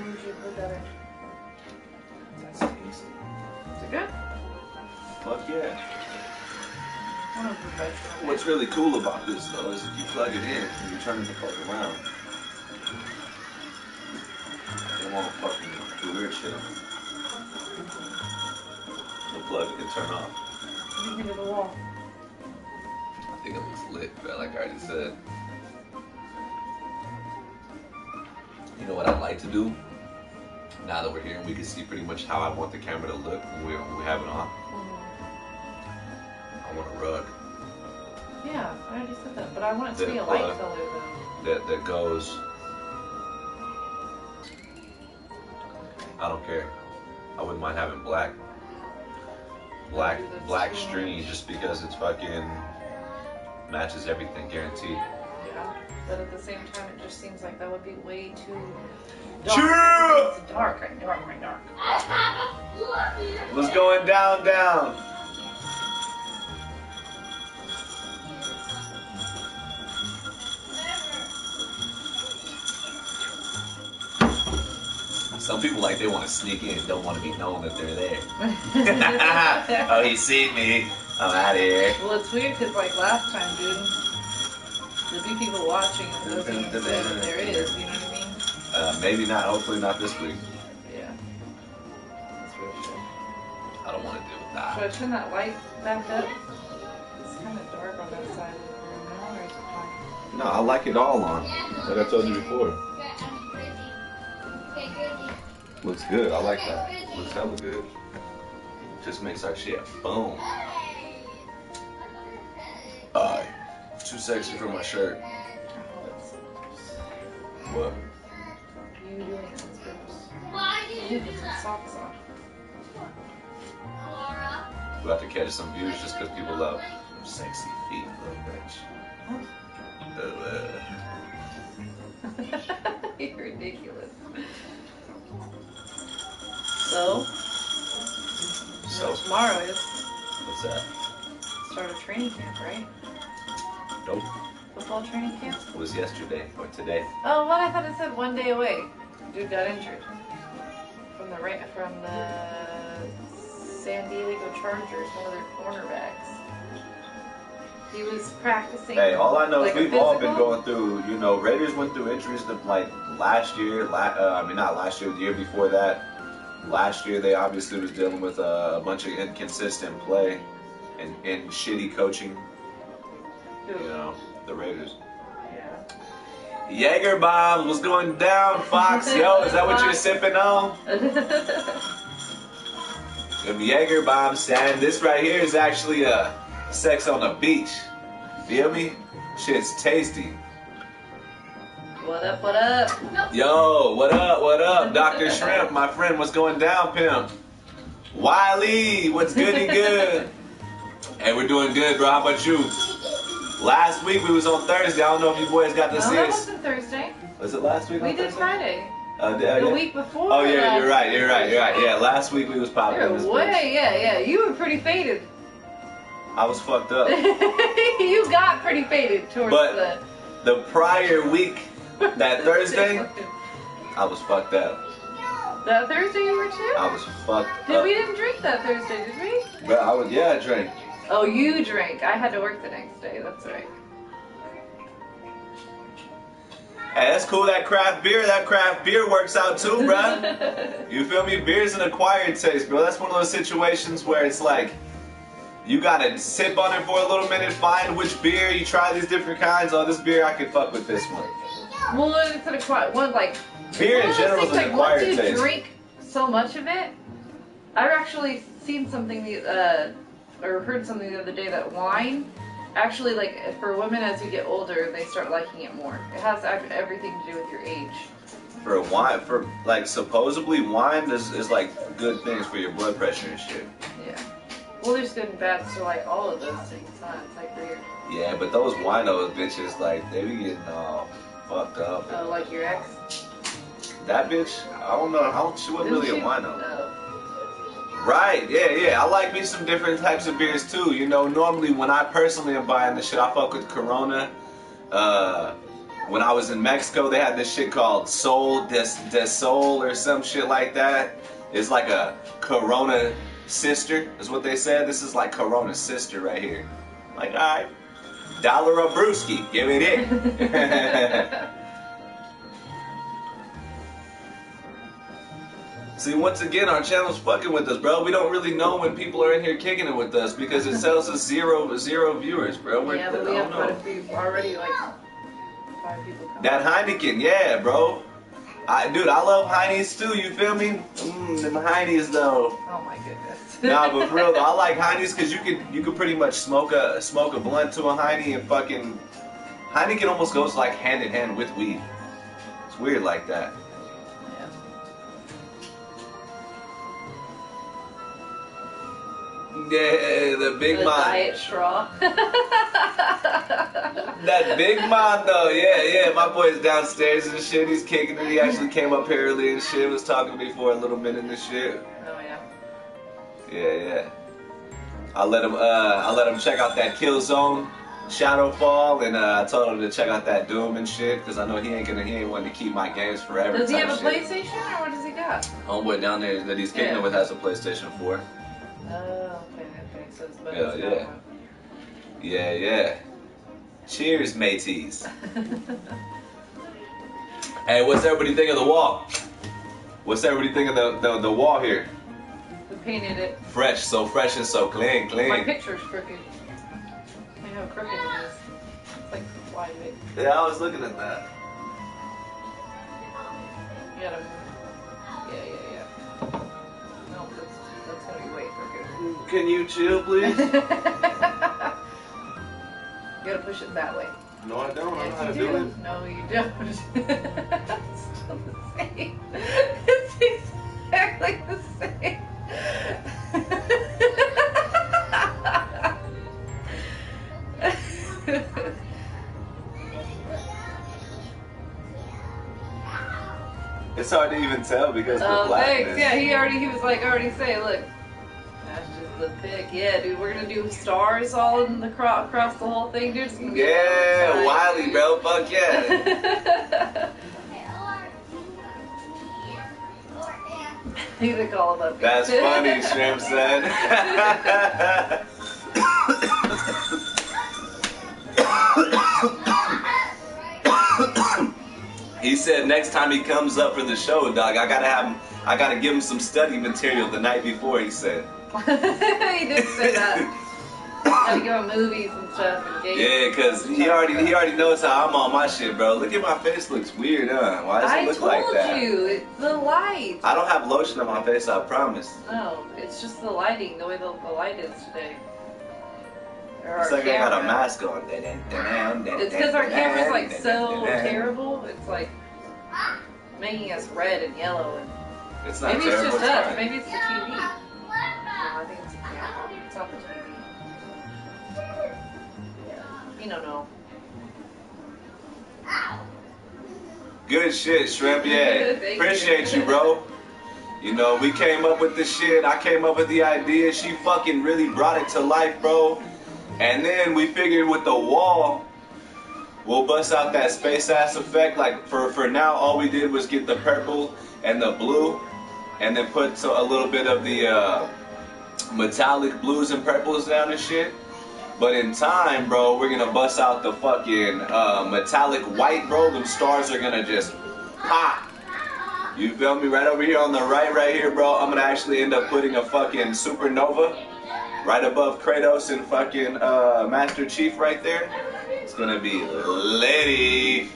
usually put that in. That's tasty. Is it good? Fuck yeah. One of the vegetables. What's really cool about this though is if you plug it in and you turn it the fuck around, it won't fucking do weird shit. The plug can turn off. What do you think of the wall? I think it looks lit, but like I already said. You know what I'd like to do? Now that we're here and we can see pretty much how I want the camera to look when we have it on. I want a rug. Yeah, I already said that, but I want it to be a light color though. That goes. I don't care. I wouldn't mind having black string just because it's fucking matches everything, guaranteed. Yeah, but at the same time, it just seems like that would be way too dark. It's dark. What's going down? Some people like they want to sneak in, don't want to be known that they're there. Oh, he seen me. I'm out of here. Well, it's weird because like last time, dude, there'll be people watching and doesn't even say that there is. You know what I mean? Maybe not. Hopefully not this week. Yeah. That's real shit. I don't want to deal with that. Should I turn that light back up? It's kind of dark on that side of the room now, or is it fine? No, I like it all on. Like I told you before. Looks good. I like that. Looks hella good. Just makes our shit boom. It's too sexy for my shirt. What? You doing those boobs. You put some socks on. We have to catch some views just because people love sexy feet, little bitch. You're ridiculous. So tomorrow is what's that? start of training camp, right? Nope. Football training camp? It was yesterday or today. Oh, what? I thought it said 1 day away. Dude got injured from the San Diego Chargers, one of their cornerbacks. He was practicing. Hey, all I know is we've all been physical. going through. You know, Raiders went through injuries like last year. I mean, not last year. The year before that. Last year, they obviously was dealing with a bunch of inconsistent play and shitty coaching. You know, the Raiders. Yeah. Jaeger bombs was going down, Fox. Yo, is that what you're sipping on? Them Jaeger bombs, son. This right here is actually sex on the beach. Feel me? Shit's tasty. What up, what up? Yo, what up, Dr. Shrimp, my friend, what's going down, pimp? Wiley, what's goody good? Hey, we're doing good, bro, how about you? Last week we was on Thursday, I don't know if you boys got to see that us. wasn't Thursday. Was it last week? We did Friday. The week before. Oh yeah, you're right. Yeah, last week we was popping in this bitch. Yeah, you were pretty faded. I was fucked up. You got pretty faded towards the prior week, that Thursday, I was fucked up. That Thursday you were too? I was fucked up. We didn't drink that Thursday, did we? But I drank. Oh, you drank. I had to work the next day, that's right. Hey, that's cool, that craft beer works out too, bruh. You feel me? Beer's an acquired taste, bro. That's one of those situations where it's like, you gotta sip on it for a little minute, find which beer, you try these different kinds. Oh, this beer, I could fuck with this one. Well, it's an acquired one, like... Beer in general is an acquired taste. Once you drink so much of it, I've actually seen something, or heard something the other day that wine, actually, like, for women as you get older, they start liking it more. It has everything to do with your age. For wine, supposedly wine is like good things for your blood pressure and shit. Yeah. Well, there's good and bad to like all of those things, huh? It's like weird. Yeah, but those winos, bitches, like, they be getting all fucked up. Oh, like your ex? That bitch, I don't know, she wasn't really a wino. No. Right, yeah. I like me some different types of beers too. You know, normally when I personally am buying the shit, I fuck with Corona, when I was in Mexico, they had this shit called Sol de Sol or some shit like that. It's like a Corona sister, is what they said. This is like Corona's sister right here. Like, alright, $1 a brewski, give me it. See, once again, our channel's fucking with us, bro. We don't really know when people are in here kicking it with us because it tells us zero viewers, bro. Yeah, but we have quite a few already, like 5 people coming. That Heineken, yeah, bro. Dude, I love Heinies too, you feel me? Them Heinies though. Oh my goodness. Nah, but for real though, I like Heinies because you could pretty much smoke a blunt to a Heine and fucking Heineken almost goes like hand in hand with weed. It's weird like that. Yeah, the big man. Diet straw. That big man though, yeah. My boy's downstairs and shit. He's kicking it. He actually came up here early and shit. Was talking to me for a little minute and shit. Oh yeah. Yeah. I let him check out that Killzone Shadowfall, and I told him to check out that Doom and shit because I know he ain't wanting to keep my games forever. Does he have a PlayStation or what does he got? Homeboy down there that he's kicking it with has a PlayStation 4. Oh, okay. So it's better. Yeah. Cheers, mateys. Hey, what's everybody think of the wall? What's everybody think of the wall here? We painted it. Fresh, so fresh and so clean. My picture's crooked. I know how crooked it is. It's like wide. Yeah, I was looking at that. You gotta. Yeah. No, that's gonna be way crooked. Can you chill, please? You gotta push it that way. No, I don't. I know how to do it. No, you don't. It's still the same. It's exactly the same. It's hard to even tell because the Oh, blackness. thanks. Yeah, he was like already saying, look, that's just the pick. Yeah, dude, we're gonna do stars all in the across the whole thing, dude. It's gonna be Yeah, Wiley, bro. Fuck yeah. He's a call him up. That's funny, Shrimp son. He said next time he comes up for the show, dog, I gotta give him some study material the night before, he said. He did say that. Gotta give him movies and stuff and games. Yeah, cause he already knows how I'm on my shit, bro. Look at my face, looks weird, huh? Why does it look like that? I told you, it's the light. I don't have lotion on my face, I promise. No, it's just the lighting, the way the light is today. It's like I got a mask on. It's because our camera's like so terrible. It's like making us red and yellow. And it's not maybe terrible. It's just it's us. fine. Maybe it's the TV. No, I think it's the camera. It's not the TV. You don't know. Good shit, Shrimp. Yeah, appreciate you, bro. You know, we came up with this shit. I came up with the idea. She fucking really brought it to life, bro. And then we figured with the wall, we'll bust out that space ass effect. Like for now, all we did was get the purple and the blue, and then put a little bit of the metallic blues and purples down and shit. But in time, bro, we're gonna bust out the fucking metallic white, bro. Them stars are gonna just pop. You feel me? Right over here on the right here, bro. I'm gonna actually end up putting a fucking supernova right above Kratos and fucking Master Chief right there. It's gonna be litty.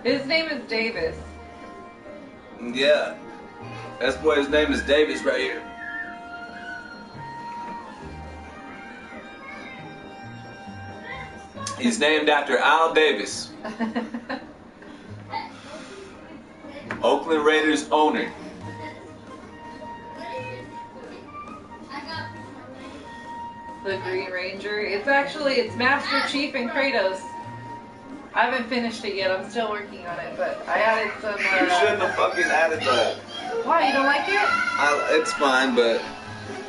His name is Davis. Yeah. This boy's name is Davis right here. He's named after Al Davis, Oakland Raiders owner. The Green Ranger. It's Master Chief and Kratos. I haven't finished it yet. I'm still working on it, but I added some. You shouldn't have fucking added that. Why? You don't like it? It's fine, but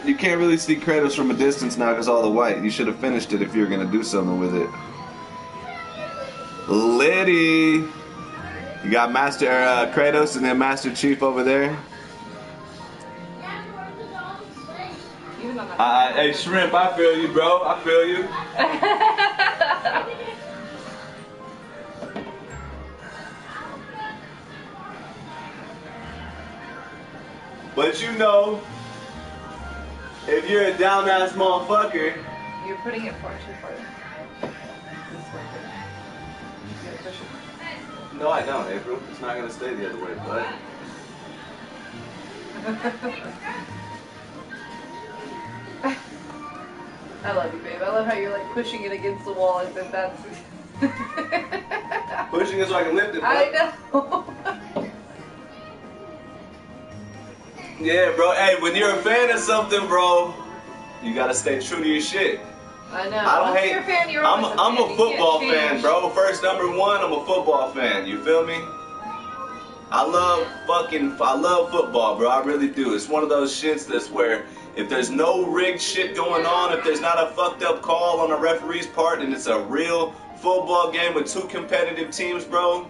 you can't really see Kratos from a distance now because all the white. You should have finished it if you were gonna do something with it. Liddy. You got Master Kratos and then Master Chief over there. Hey, Shrimp, I feel you, bro. I feel you. But you know, if you're a down-ass motherfucker, you're putting it far too far. This way. You gotta push it. No, I don't, April. It's not gonna stay the other way, bud. I love you, babe. I love how you're like pushing it against the wall as if that's. Pushing it so I can lift it, bro. I know. Yeah, bro. Hey, when you're a fan of something, bro, you gotta stay true to your shit. I know. I don't Once hate. you're a fan, you're I'm always a football fan, bro. First, number one, I'm a football fan. You feel me? I love football, bro. I really do. It's one of those shits that's where if there's no rigged shit going on, if there's not a fucked up call on a referee's part, and it's a real football game with two competitive teams, bro,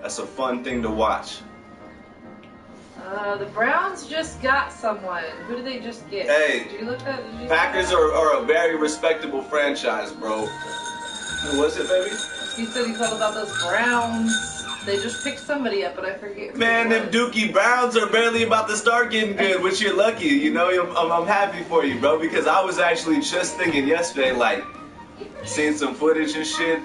that's a fun thing to watch. The Browns just got someone. Who did they just get? Hey, did you look at? Did you Packers are a very respectable franchise, bro. Who was it, baby? He said he thought about those Browns. They just picked somebody up, but I forget. Man, them Dookie Browns are barely about to start getting good, which you're lucky. You know, I'm happy for you, bro, because I was actually just thinking yesterday, like, seeing some footage and shit.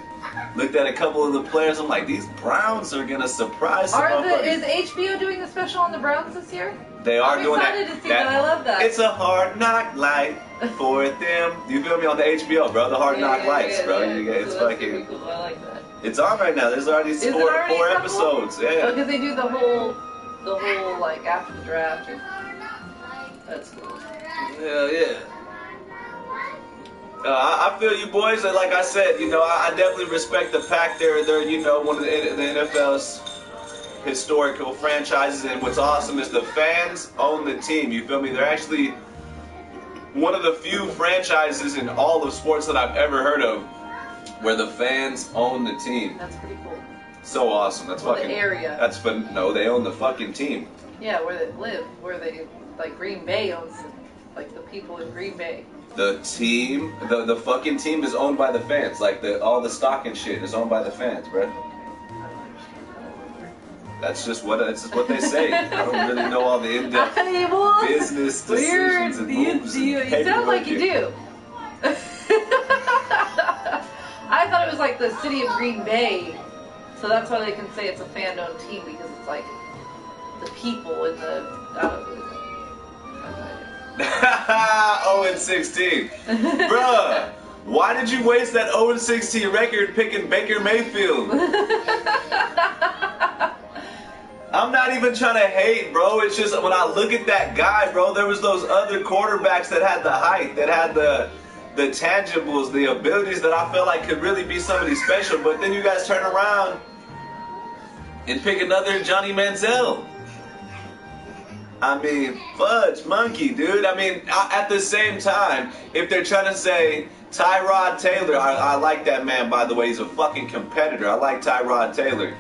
Looked at a couple of the players. I'm like, these Browns are gonna surprise some motherfuckers. Is HBO doing a special on the Browns this year? They are doing that. I'm excited to see that. I love that. It's a hard knock life for them. You feel me on the HBO, bro? The hard knock lights, bro. It's so fucking. Cool. I like that. It's on right now. There's already four episodes. Yeah. Because they do the whole like after the draft. That's cool. Hell yeah. I feel you, boys. And like I said, you know, I definitely respect the Pack. They're you know, one of the NFL's historical franchises. And what's awesome is the fans own the team. You feel me? They're actually one of the few franchises in all of sports that I've ever heard of where the fans own the team. That's pretty cool. So awesome. That's fucking. The area. That's fun. No, they own the fucking team. Yeah, where they live, where they like Green Bay owns, like the people in Green Bay. The team, the fucking team is owned by the fans. Like all the stock and shit is owned by the fans, bro. That's just what they say. I don't really know all the in-depth business decisions and moves. You sound like you do. I thought it was like the city of Green Bay, so that's why they can say it's a fan-owned team because it's like the people in the. I don't really know. 0-16. Bruh, why did you waste that 0-16 record picking Baker Mayfield? I'm not even trying to hate, bro. It's just when I look at that guy, bro, there was those other quarterbacks that had the height, that had the tangibles, the abilities that I felt like could really be somebody special. But then you guys turn around and pick another Johnny Manziel. I mean, fudge monkey, dude. I mean, at the same time, if they're trying to say Tyrod Taylor, I like that man, by the way. He's a fucking competitor. I like Tyrod Taylor.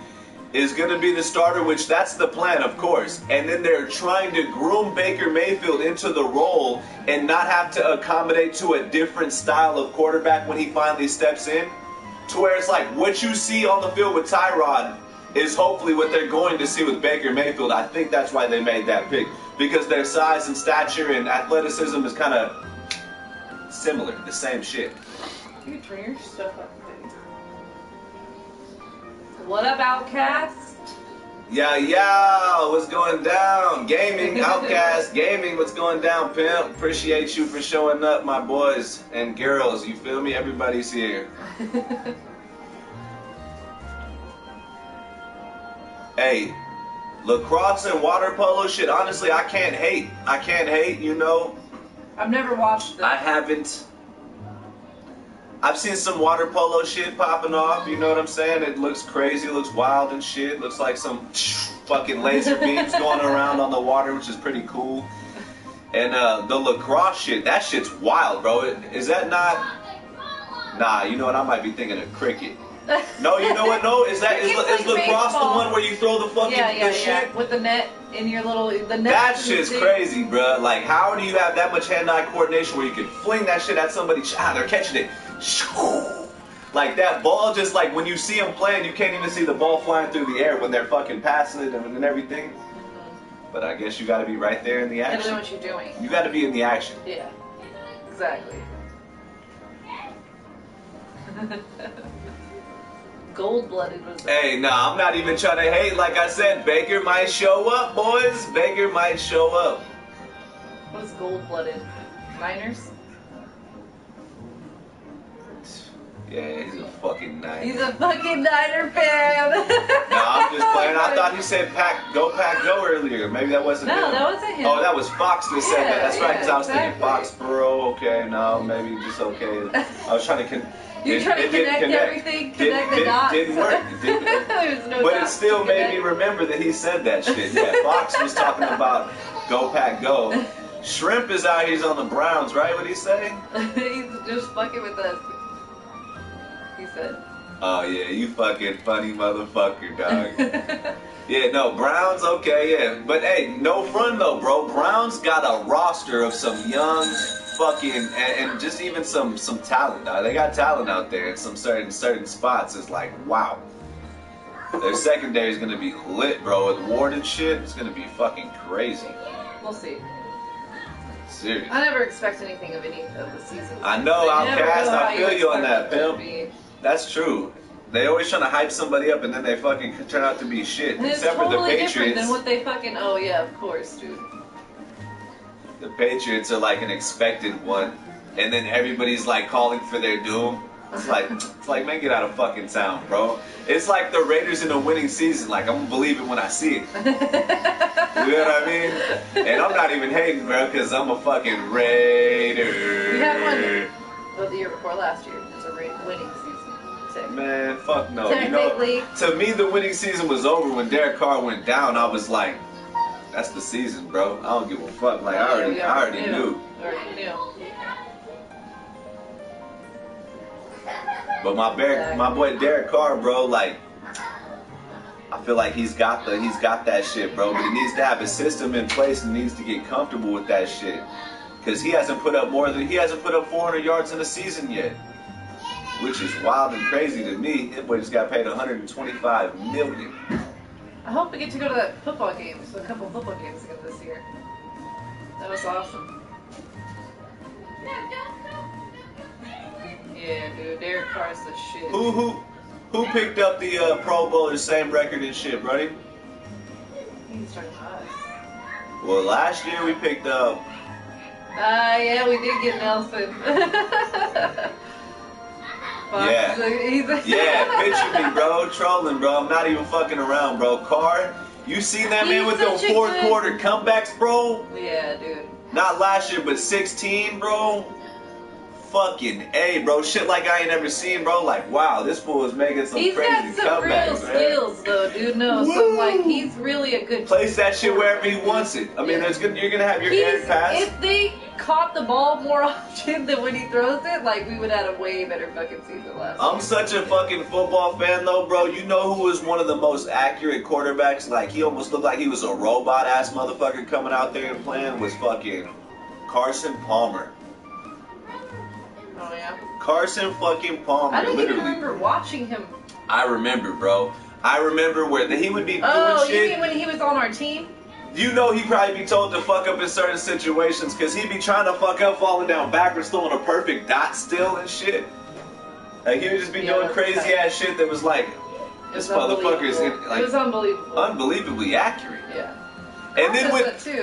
Is going to be the starter, which that's the plan, of course. And then they're trying to groom Baker Mayfield into the role and not have to accommodate to a different style of quarterback when he finally steps in. To where it's like, what you see on the field with Tyrod is hopefully what they're going to see with Baker Mayfield. I think that's why they made that pick. Because their size and stature and athleticism is kind of similar, the same shit. You can turn your stuff up, baby. What up, Outcast? Yeah, what's going down? Gaming, Outcast, Gaming, what's going down, pimp? Appreciate you for showing up, my boys and girls. You feel me? Everybody's here. Hey, lacrosse and water polo shit, honestly, I can't hate. I can't hate, you know. I've never watched them. I haven't. I've seen some water polo shit popping off, you know what I'm saying? It looks crazy, it looks wild and shit. Looks like some fucking laser beams going around on the water, which is pretty cool. And the lacrosse shit, that shit's wild, bro. Is that not... Nah, you know what? I might be thinking of cricket. No, you know what? No, is It's like lacrosse the baseball. one where you throw the fucking the shit? With the net in your little the net. That shit's crazy, bruh. Like, how do you have that much hand-eye coordination where you can fling that shit at somebody? They're catching it. Like that ball, just like when you see them playing, you can't even see the ball flying through the air when they're fucking passing it and everything. But I guess you got to be right there in the action. You gotta know what you're doing. You got to be in the action. Yeah, exactly. Gold-blooded was that. Hey, nah, I'm not even trying to hate. Like I said, Baker might show up, boys. Baker might show up. What is gold-blooded? Niners? Yeah, he's a fucking Niner. He's a fucking Niner fan. No, I'm just playing. I thought you said Pack Go earlier. Maybe that wasn't him. No, that wasn't him. Oh, that was Fox that said that. That's right, because I was thinking exactly. Foxborough. Okay, no, maybe just okay. I was trying to You're trying to connect everything, connect the dots. Didn't work. It didn't. There's no But it dots still to made me connect. remember that he said that shit. Yeah, Fox was talking about Go Pack Go. Shrimp is out here on the Browns, right? What he say? He's just fucking with us. He said. Oh yeah, you fucking funny motherfucker, dog. Yeah, no, Browns, okay, yeah. But hey, no front though, bro. Browns got a roster of some young fucking and just even some talent. They got talent out there in some certain spots. It's like, wow. Their secondary is gonna be lit, bro. With Ward and shit, it's gonna be fucking crazy. We'll see. Serious. I never expect anything of any of the season. I know, Outcast. I feel you on that, film. pimp. That's true. They always trying to hype somebody up and then they fucking turn out to be shit. And Except it's totally for the Patriots. different than what they fucking. Oh yeah, of course, dude. The Patriots are like an expected one, and then everybody's like calling for their doom. It's like man, get out of fucking town, bro. It's like the Raiders in a winning season. Like I'm gonna believe it when I see it. You know what I mean? And I'm not even hating, bro, because I'm a fucking Raider. We had one. Well, the year before last year. It was a winning season. Man, fuck no. Technically. You know, to me, the winning season was over when Derek Carr went down. I was like, that's the season, bro. I don't give a fuck. Like, I already knew. We already knew. But my boy Derek Carr, bro, like, I feel like he's got that shit, bro. But he needs to have a system in place and needs to get comfortable with that shit. Because he hasn't put up 400 yards in a season yet. Which is wild and crazy to me. That boy just got paid $125 million. I hope we get to go to that football game, so a couple football games again this year. That was awesome. Yeah, dude, Derek Carr's the shit. Who picked up the Pro Bowler same record and shit, buddy? He's talking about us. Well, last year we picked up. Yeah, we did get Nelson. Yeah. Picture me, bro, trolling, bro. I'm not even fucking around, bro. Carr, you seen that man with those fourth quarter comebacks, bro? Yeah, dude. Not last year, but 16, bro. Fucking A, bro. Shit like I ain't ever seen, bro. Like, wow, this fool is making some crazy comebacks, He's got some real skills, though, dude. No, so like he's really a good. Place that shit wherever he wants it. I mean, you're gonna have your air pass. If they caught the ball more often than when he throws it, like we would have had a way better fucking season last year. I'm such a fucking football fan, though, bro. You know who was one of the most accurate quarterbacks? Like, he almost looked like he was a robot-ass motherfucker coming out there and playing. Was fucking Carson Palmer. Oh yeah. Carson fucking Palmer. I don't literally. even remember watching him. I remember, bro. I remember where he would be doing shit. Oh, you mean when he was on our team? You know he'd probably be told to fuck up in certain situations because he'd be trying to fuck up, falling down backwards, throwing a perfect dot still and shit. Like, he would just be doing crazy ass shit that was like, this motherfucker is like, it was unbelievable. Unbelievably accurate. Yeah. And then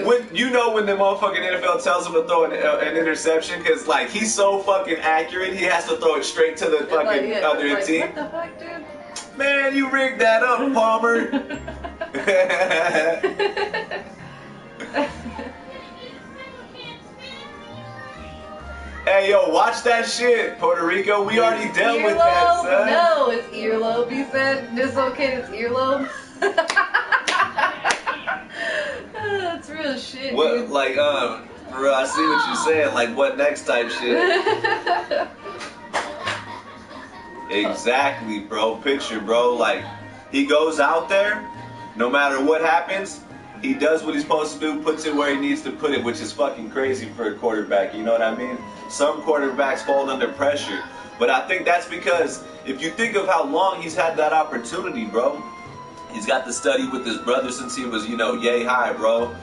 when you know when the motherfucking NFL tells him to throw an interception, because like he's so fucking accurate, he has to throw it straight to the fucking other team. What the fuck, dude? Man, you rigged that up, Palmer. Hey, yo, watch that shit, Puerto Rico. We already dealt with that, son. No, it's earlobe. He said dislocated his earlobe. That's real shit. What, dude. like, bro, I see what you're saying. Like, what next type shit? Exactly, bro. Picture, bro. Like, he goes out there, no matter what happens, he does what he's supposed to do, puts it where he needs to put it, which is fucking crazy for a quarterback. You know what I mean? Some quarterbacks fold under pressure. But I think that's because if you think of how long he's had that opportunity, bro, he's got to study with his brother since he was, you know, yay high, bro.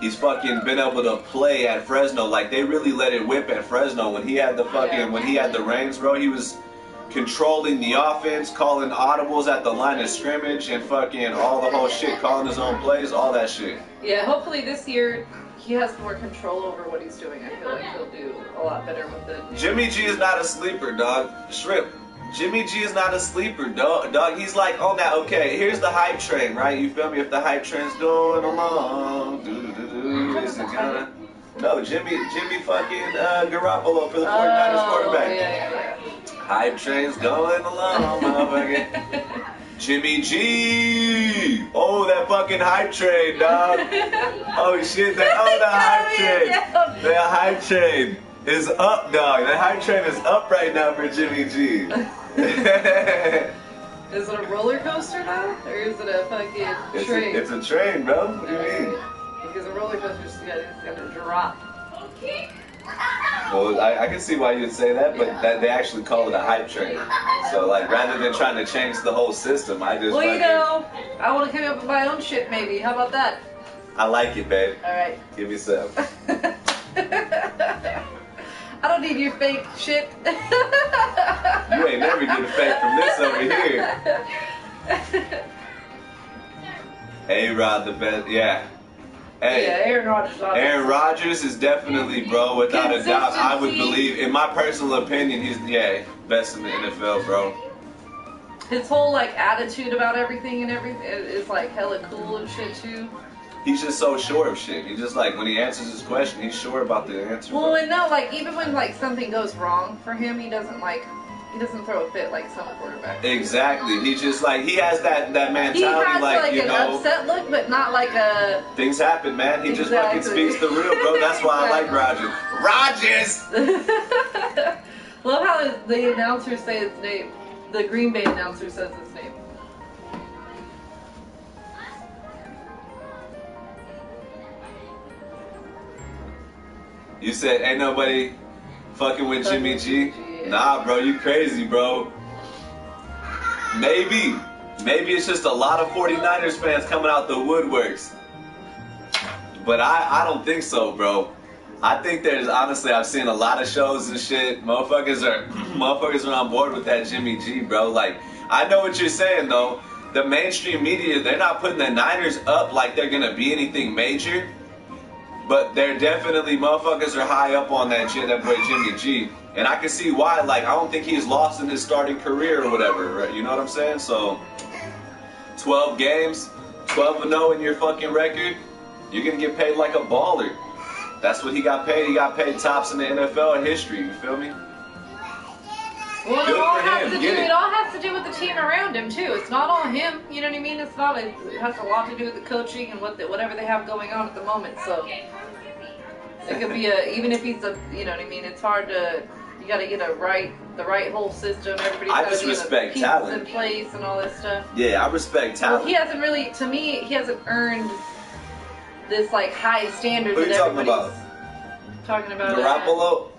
He's fucking been able to play at Fresno. Like, they really let it whip at Fresno when he had the fucking, when he had the reins, bro. He was controlling the offense, calling audibles at the line of scrimmage, and fucking all the whole shit, calling his own plays, all that shit. Yeah, hopefully this year he has more control over what he's doing. I feel like he'll do a lot better with the... Jimmy G is not a sleeper, dog. Shrimp. Jimmy G is not a sleeper, dog. He's like on that, okay, here's the hype train, right? You feel me? If the hype train's going along, is it gonna... No, Jimmy fucking Garoppolo for the 49ers quarterback. Yeah. Hype train's going along, motherfucker. Jimmy G! Oh, that fucking hype train, dog. Oh shit, the hype train. The hype train is up, dog. The hype train is up right now for Jimmy G. Is it a roller coaster now? Or is it a fucking train? It's a train, bro. What do you mean? Because a roller coaster's gonna drop. Well, I can see why you'd say that, but that they actually call it a hype train. So, like, rather than trying to change the whole system, I just... Well, you know, I want to come up with my own shit, maybe. How about that? I like it, babe. Alright. Give me some. I don't need your fake shit. You ain't never getting fake from this over here. A-Rod the best, yeah. Hey, yeah, Aaron Rodgers. Aaron Rodgers is definitely, bro, without a doubt, I would believe, in my personal opinion, he's, best in the NFL, bro. His whole, like, attitude about everything and everything is, like, hella cool and shit, too. He's just so sure of shit. He just, like, when he answers his question, he's sure about the answer. Well, and no, like, even when, like, something goes wrong for him, he doesn't throw a fit like some quarterbacks. Exactly. He just, like, he has that mentality, he has, like, you an know. upset look, but not like a... Things happen, man. He just fucking speaks the real, bro. That's why I like Rodgers. Rodgers! Love how the announcers say his name. The Green Bay announcer says his name. You said ain't nobody fucking with Jimmy G? Yeah. Nah, bro, you crazy, bro. Maybe it's just a lot of 49ers fans coming out the woodworks. But I don't think so, bro. I think there's, honestly, I've seen a lot of shows and shit. Motherfuckers are on board with that Jimmy G, bro. Like, I know what you're saying, though. The mainstream media, they're not putting the Niners up like they're gonna be anything major. But they're definitely, motherfuckers are high up on that boy Jimmy G. And I can see why. Like, I don't think he's lost in his starting career or whatever, right? You know what I'm saying? So, 12 games, 12-0 in your fucking record, you're going to get paid like a baller. That's what he got paid. He got paid tops in the NFL history, you feel me? Well, Good it all for has him. it all has to do with the team around him too. It's not all him. You know what I mean? It has a lot to do with the coaching and whatever they have going on at the moment. So it could be even if he's you know what I mean. It's hard to. You got to get the right whole system. Everybody's got to get the pieces talent in place and all this stuff. Yeah, I respect talent. Well, he hasn't really. To me, he hasn't earned this like high standard. Who are you talking about? Talking about Garoppolo.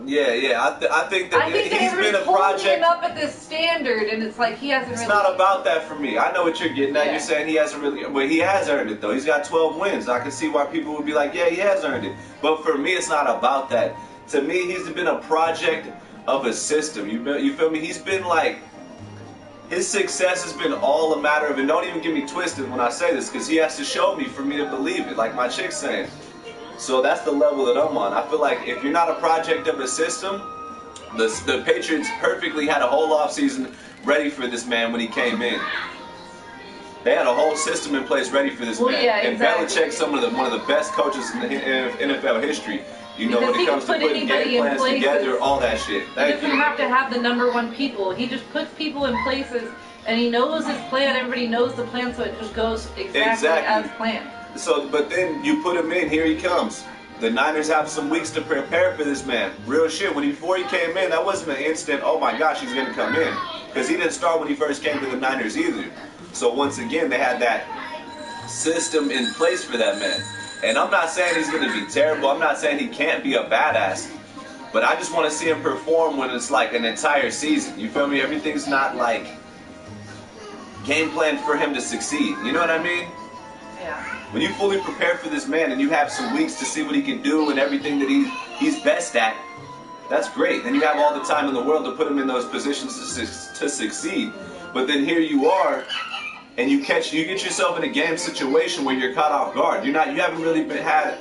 Yeah. Yeah. I think that he's been a project. Him up at this standard, and it's like he hasn't. It's really... not about that for me. I know what you're getting at. Yeah. You're saying he hasn't really, but he has earned it though. He's got 12 wins. I can see why people would be like, yeah, he has earned it. But for me, it's not about that. To me, he's been a project of a system. You feel me? He's been like, his success has been all a matter of, and don't even get me twisted when I say this, because he has to show me for me to believe it, like my chick's saying. So that's the level that I'm on. I feel like if you're not a project of a system, the Patriots perfectly had a whole offseason ready for this man when he came in. They had a whole system in place ready for this man. Yeah, and exactly. Belichick's one of the best coaches in the NFL history. You know, because when it comes to putting game plans together, all that shit. He doesn't have to have the #1 people. He just puts people in places, and he knows his plan. Everybody knows the plan, so it just goes exactly. As planned. So, but then you put him in, here he comes. The Niners have some weeks to prepare for this man. Real shit. Before he came in, that wasn't an instant, oh my gosh, he's going to come in. Because he didn't start when he first came to the Niners either. So once again, they had that system in place for that man. And I'm not saying he's going to be terrible. I'm not saying he can't be a badass. But I just want to see him perform when it's like an entire season. You feel me? Everything's not like game planned for him to succeed. You know what I mean? Yeah. When you fully prepare for this man and you have some weeks to see what he can do and everything that he's best at, that's great. Then you have all the time in the world to put him in those positions to succeed. But then here you are, and you get yourself in a game situation where you're caught off guard. You haven't really had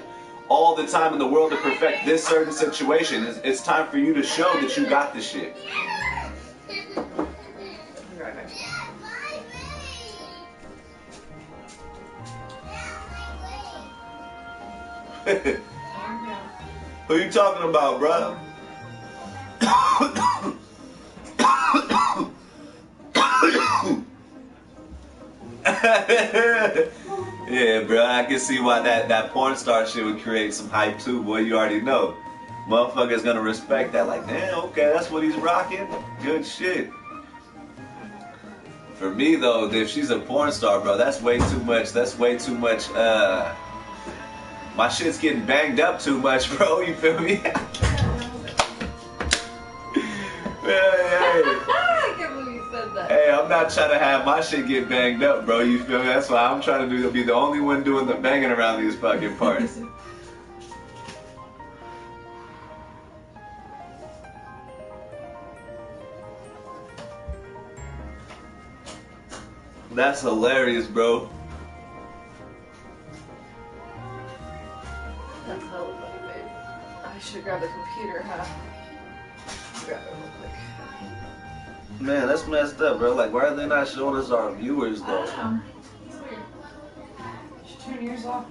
all the time in the world to perfect this certain situation. It's time for you to show that you got this shit. Who you talking about, bro? Yeah, bro, I can see why that porn star shit would create some hype too, boy. You already know. Motherfuckers gonna respect that, like, damn, okay, that's what he's rocking. Good shit. For me though, if she's a porn star, bro, that's way too much. That's way too much. My shit's getting banged up too much, bro. You feel me? I can't believe you said that. Hey, I'm not trying to have my shit get banged up, bro. You feel me? That's why I'm trying to be the only one doing the banging around these fucking parts. That's hilarious, bro. That's hella funny, babe. I should grab the computer, huh? Grab it real quick. Man, that's messed up, bro. Like, why are they not showing us our viewers, I though? don't know. It's weird. You should turn yours off.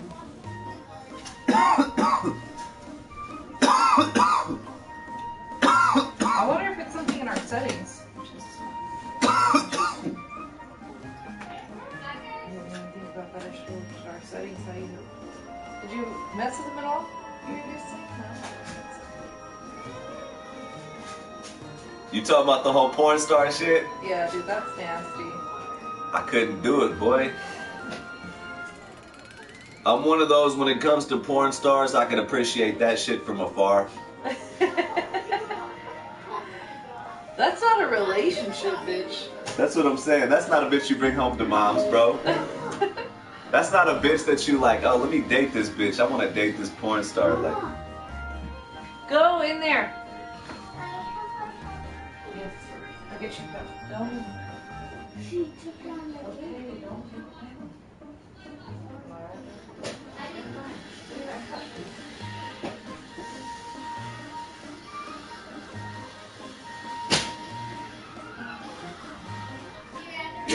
I wonder if it's something in our settings. Our settings, how you did you mess with them at all? You talking about the whole porn star shit? Yeah, dude, that's nasty. I couldn't do it, boy. I'm one of those, when it comes to porn stars, I can appreciate that shit from afar. That's not a relationship, bitch. That's what I'm saying. That's not a bitch you bring home to moms, bro. That's not a bitch that you like, oh, let me date this bitch. I want to date this porn star. Like, go in there. Yes, I'll get you a cup. Don't. She took down the Okay, don't.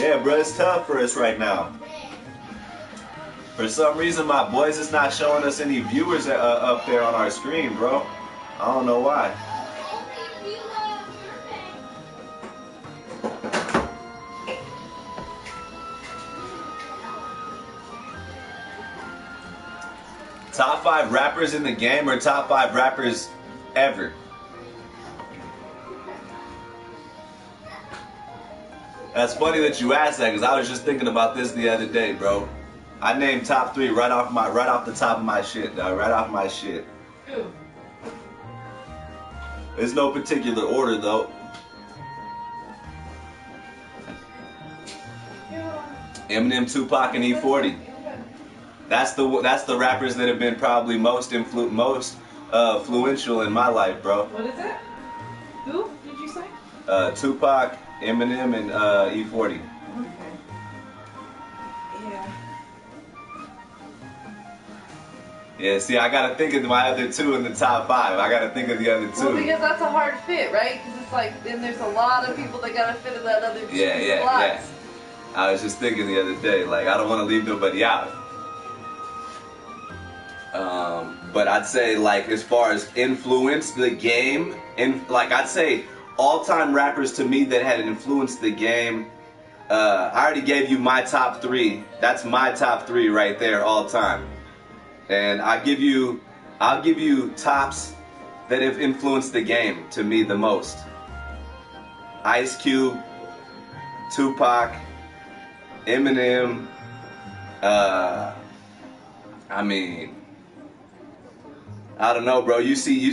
yeah, bro, it's tough for us right now. For some reason, my boys is not showing us any viewers up there on our screen, bro. I don't know why. Top 5 rappers in the game or top 5 rappers ever? That's funny that you asked that, because I was just thinking about this the other day, bro. I named top 3 right off the top of my shit, dog. Right off my shit. Who? There's no particular order though. Eminem, Tupac, and E40. That's the rappers that have been probably most influential in my life, bro. What is it? Who did you say? Tupac, Eminem, and E40. Okay. Yeah. Yeah, see, I gotta think of my other 2 in the top 5. I gotta think of the other 2. Well, because that's a hard fit, right? Because it's like, then there's a lot of people that gotta fit in that other 2 slots. I was just thinking the other day, like, I don't want to leave nobody out. But I'd say, like, as far as influenced the game, I'd say all-time rappers to me that had influenced the game, I already gave you my top 3. That's my top 3 right there, all time. And I give you I'll give you tops that have influenced the game to me the most. Ice Cube, Tupac, Eminem, I don't know, bro. You see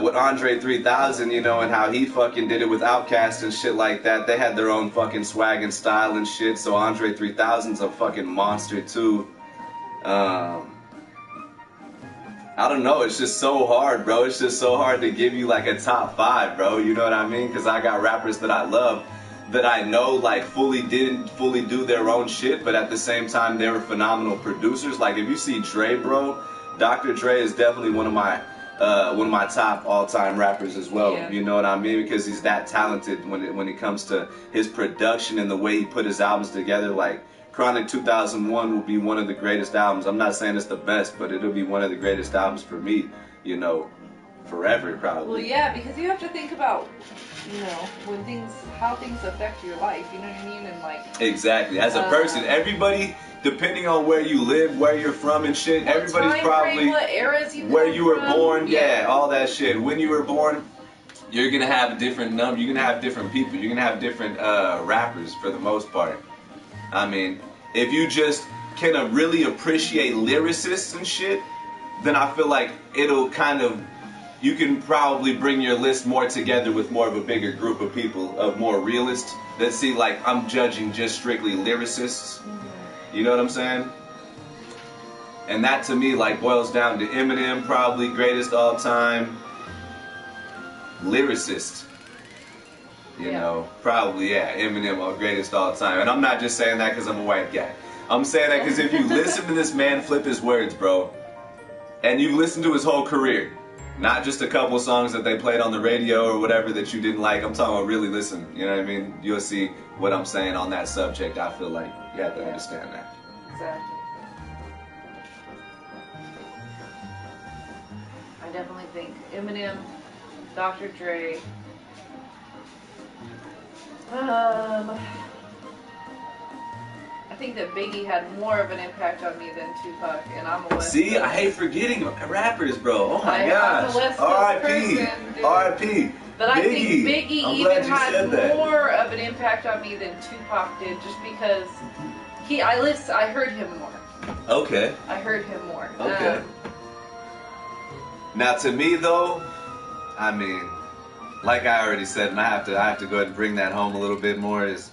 with Andre 3000, you know, and how he fucking did it with Outkast and shit like that. They had their own fucking swag and style and shit. So Andre 3000's a fucking monster too. I don't know. It's just so hard, bro. It's just so hard to give you like a top 5, bro. You know what I mean? Because I got rappers that I love that I know like didn't fully do their own shit, but at the same time they were phenomenal producers. Like if you see Dre, bro. Dr. Dre is definitely one of my top all-time rappers as well. Yeah. You know what I mean? Because he's that talented when it comes to his production and the way he put his albums together. Like Chronic 2001 will be one of the greatest albums. I'm not saying it's the best, but it'll be one of the greatest albums for me. You know, forever probably. Well, yeah, because you have to think about, you know, how things affect your life. You know what I mean? And like. Exactly. As a person, everybody. Depending on where you live, where you're from and shit, what everybody's probably frame, what eras you where you were from. born, yeah, all that shit. When you were born, you're gonna have a different number. You're gonna have different people. You're gonna have different rappers for the most part. I mean, if you just can really appreciate lyricists and shit, then I feel like it'll kind of. You can probably bring your list more together with more of a bigger group of people, of more realists that see like I'm judging just strictly lyricists. You know what I'm saying? And that to me like boils down to Eminem, probably greatest all time lyricist. You know, probably, yeah, Eminem, greatest all time. And I'm not just saying that because I'm a white guy. I'm saying that because if you listen to this man flip his words, bro, and you listen to his whole career, not just a couple songs that they played on the radio or whatever that you didn't like, I'm talking about really listen, you know what I mean? You'll see what I'm saying on that subject. I feel like you have to understand that. Exactly. I definitely think Eminem, Dr. Dre, I think that Biggie had more of an impact on me than Tupac, and I'm a West See, Coast. I hate forgetting rappers, bro. Oh my I'm a gosh. West Coast R.I.P. person, dude. R.I.P. But I think Biggie I'm even glad you had said that. more of an impact on me than Tupac did, just because I heard him more. Okay. I heard him more. Okay. Now to me though, I mean, like I already said, and I have to go ahead and bring that home a little bit more, is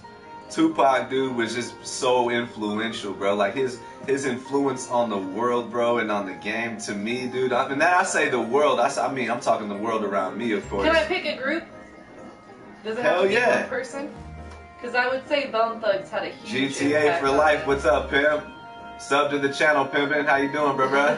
Tupac, dude, was just so influential, bro. Like his influence on the world, bro, and on the game, to me, dude. I mean, I say the world. I mean, I'm talking the world around me, of course. Can I pick a group? Does it have Hell to be yeah. one person? Because I would say Bone Thugs had a huge GTA impact for on life. me. What's up, pimp? Sub to the channel, pimpin'. How you doing, bro?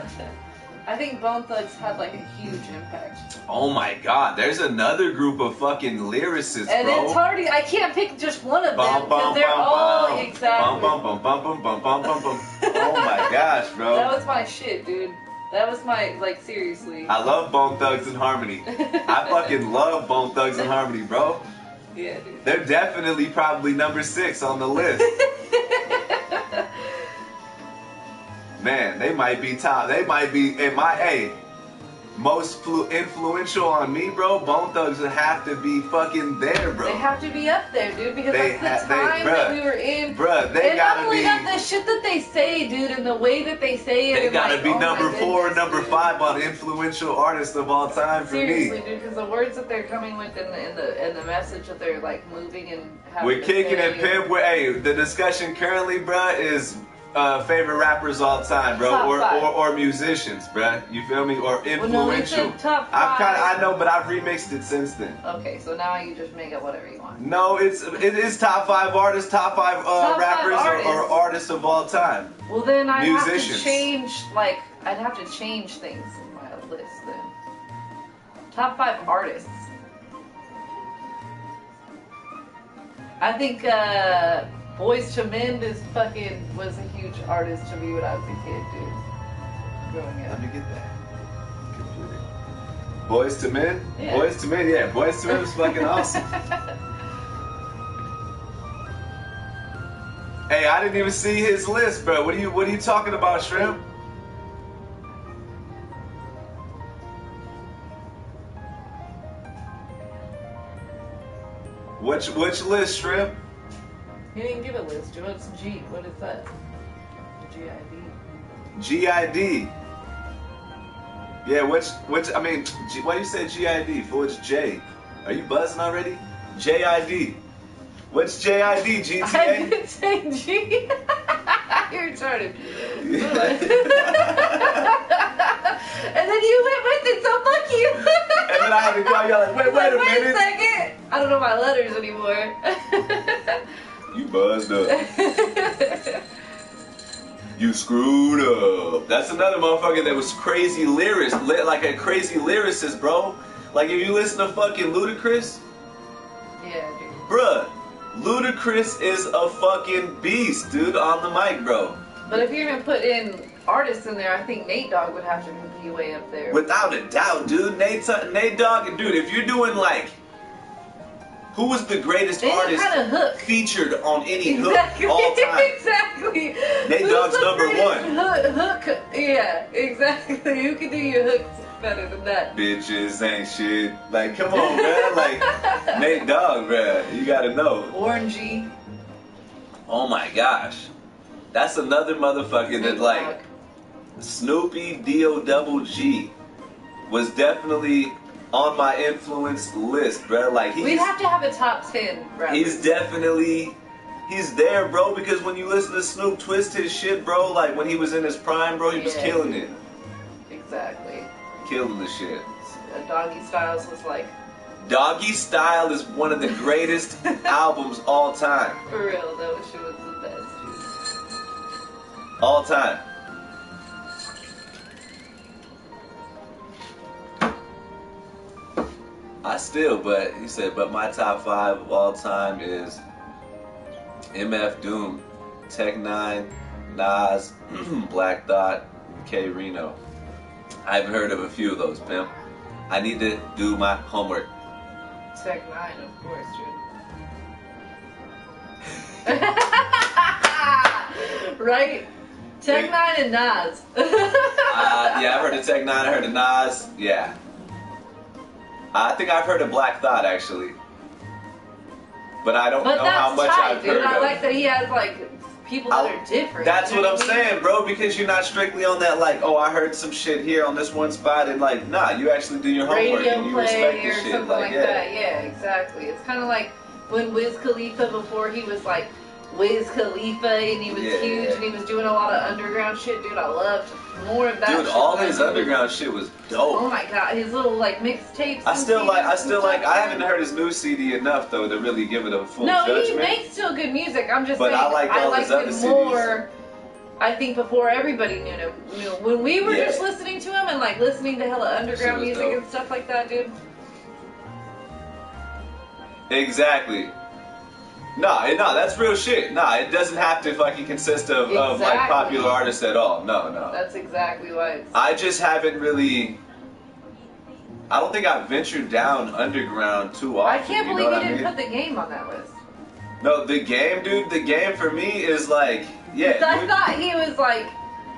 I think Bone Thugs had like a huge impact. Oh my God, there's another group of fucking lyricists, And bro. it's hard to, I can't pick just one of them Bum, because bum, they're bum, all bum. exactly. Bum, bum, bum, bum, bum, bum, bum, bum. Oh my gosh, bro. That was my shit, dude. That was my, like, seriously. I love Bone Thugs and Harmony. I fucking love Bone Thugs and Harmony, bro. Yeah, dude. They're definitely probably number 6 on the list. Man, they might be top. They might be in my most influential on me, bro. Bone Thugs would have to be fucking there, bro. They have to be up there, dude, because They that's the ha- time they- that bruh, we were in. bruh, they and not gotta only be- that, the shit that they say, dude, and the way that they say it. They and gotta like, be oh my number 4, goodness, number dude. 5 on influential artists of all time for Seriously, me. dude, because the words that they're coming with and the message that they're like moving and having We're to kicking say it, pimp. The discussion currently, bruh, is favorite rappers all time, bro, Top five. or musicians, bruh. You feel me? Or influential. Well, no, we said top I 5. know, but I've remixed it since then. Okay, so now you just make up whatever you want. No, it is top 5 artists, top 5 Top 5 rappers artists. or artists of all time. Well, then I'd have Musicians. to change, like, I'd have to change things in my list then. Top 5 artists. I think Boyz II Men was a huge artist to me when I was a kid, dude. Growing Let up. me get that. Computer. Boys to Men? Yeah. Boys to Men, yeah. Boys to Men was fucking awesome. Hey, I didn't even see his list, bro. What are you talking about, Shrimp? Which list, Shrimp? He didn't give a list. What's G? What is that? GID. GID. Yeah, which I mean, why you say GID? For it's J. Are you buzzing already? JID. What's JID, I GTA? did say G. You're retarded. And then you went with it, so fuck you. And then I had to call y'all like, wait a Wait minute. a second. I don't know my letters anymore. You buzzed up. You screwed up. That's another motherfucker that was crazy like a crazy lyricist, bro. Like if you listen to fucking Ludacris, Yeah, dude. bruh, Ludacris is a fucking beast, dude, on the mic, bro. But if you're gonna put in artists in there, I think Nate Dogg would have to be way up there. Without a doubt, dude. Nate Dogg, dude, if you're doing like, who was the greatest Any artist kind of hook. featured on any Exactly. hook all time? Exactly. Nate Who's Dogg's the number greatest hook. Yeah, exactly. Who can do your hooks better than that? Bitches ain't shit. Like, come on, man. Like, Nate Dogg, man. You gotta know. Orangey. Oh my gosh. That's another motherfucker that, Nate like, Dogg. Snoopy D-O-double-G was definitely on my influence list, bro. Like, We'd have to have a top 10 rappers. he's definitely, he's there, bro, because when you listen to Snoop twist his shit, bro, like when he was in his prime, bro, he was Yeah. killing it. Exactly. Killing the shit. Doggy Styles was like, Doggy Style is one of the greatest albums all time. for real, that shit was the best, dude. All time. But he said, but my top 5 of all time is MF Doom, Tech 9, Nas, Black Thought, K Reno. I haven't heard of a few of those, pimp. I need to do my homework. Tech 9, of course, dude. Right? Tech 9 and Nas. Yeah, I've heard of Tech 9, I heard of Nas, yeah. I think I've heard of Black Thought, actually. But I don't know how much I've heard dude. I of. like that he has, like, people that are different. That's you know what I'm I mean? saying, bro, because you're not strictly on that, like, oh, I heard some shit here on this one spot, and, like, nah, you actually do your homework Radio and you respect play the or shit. something like that. Yeah, exactly. It's kind of like when Wiz Khalifa, before he was like Wiz Khalifa and he was huge and he was doing a lot of underground shit, dude. I loved more of that. Dude, shit all than I his did. underground shit was Oh dope. my god, his little like mixtapes. I and still CDs like, and stuff. I haven't heard his new CD enough, though, to really give it a full No, judgment. he makes still good music. I'm just But saying, I liked all his liked other it more. I think before everybody knew him. When we were just listening to him and like listening to hella underground Shit was music dope. and stuff like that, dude. Exactly. No, that's real shit. Nah, it doesn't have to fucking consist of like Exactly. popular artists at all. No. That's exactly why it's. I just haven't really. I don't think I've ventured down underground too often. I can't you believe know you what didn't I mean? put the game on that list. No, the game, dude. The game for me is like, yeah, 'Cause I dude. thought he was like.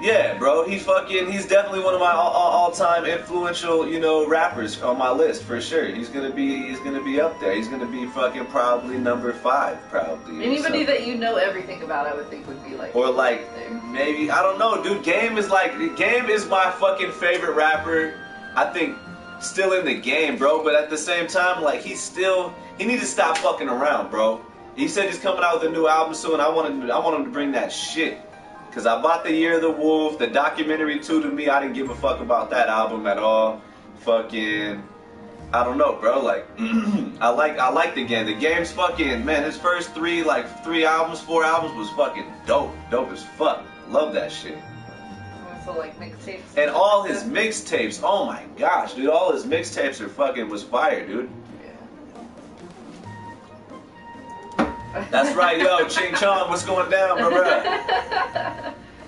Yeah, bro. He's definitely one of my all-time influential, rappers on my list for sure. He's gonna be up there. He's gonna be fucking probably number 5, probably. Anybody that you know everything about, I would think would be like. Or like there. maybe I don't know, dude. Game is my fucking favorite rapper. I think still in the game, bro. But at the same time, like he needs to stop fucking around, bro. He said he's coming out with a new album soon. I want him to bring that shit. Cause I bought the Year of the Wolf, the documentary too. To me, I didn't give a fuck about that album at all. Fucking, I don't know, bro. Like, I like the game. The game's fucking, man. His first 4 albums was fucking dope as fuck. Love that shit. Also like mixtapes. And all his mixtapes, oh my gosh, dude. All his mixtapes was fire, dude. That's right, yo, Ching Chong, what's going down, bro?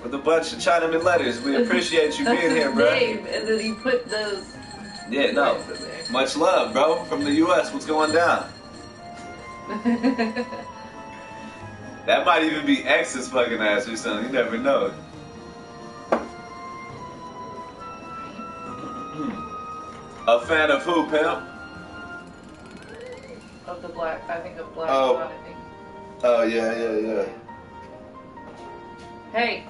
With a bunch of Chinaman letters. We appreciate you being here, bro. Name, and then he put those. Yeah, no. words in there. Much love, bro. From the U.S., what's going down? That might even be X's fucking ass or something. You never know. A fan of who, pimp? of the black. I think of Black Oh. Swan. I think. Oh yeah. Hey,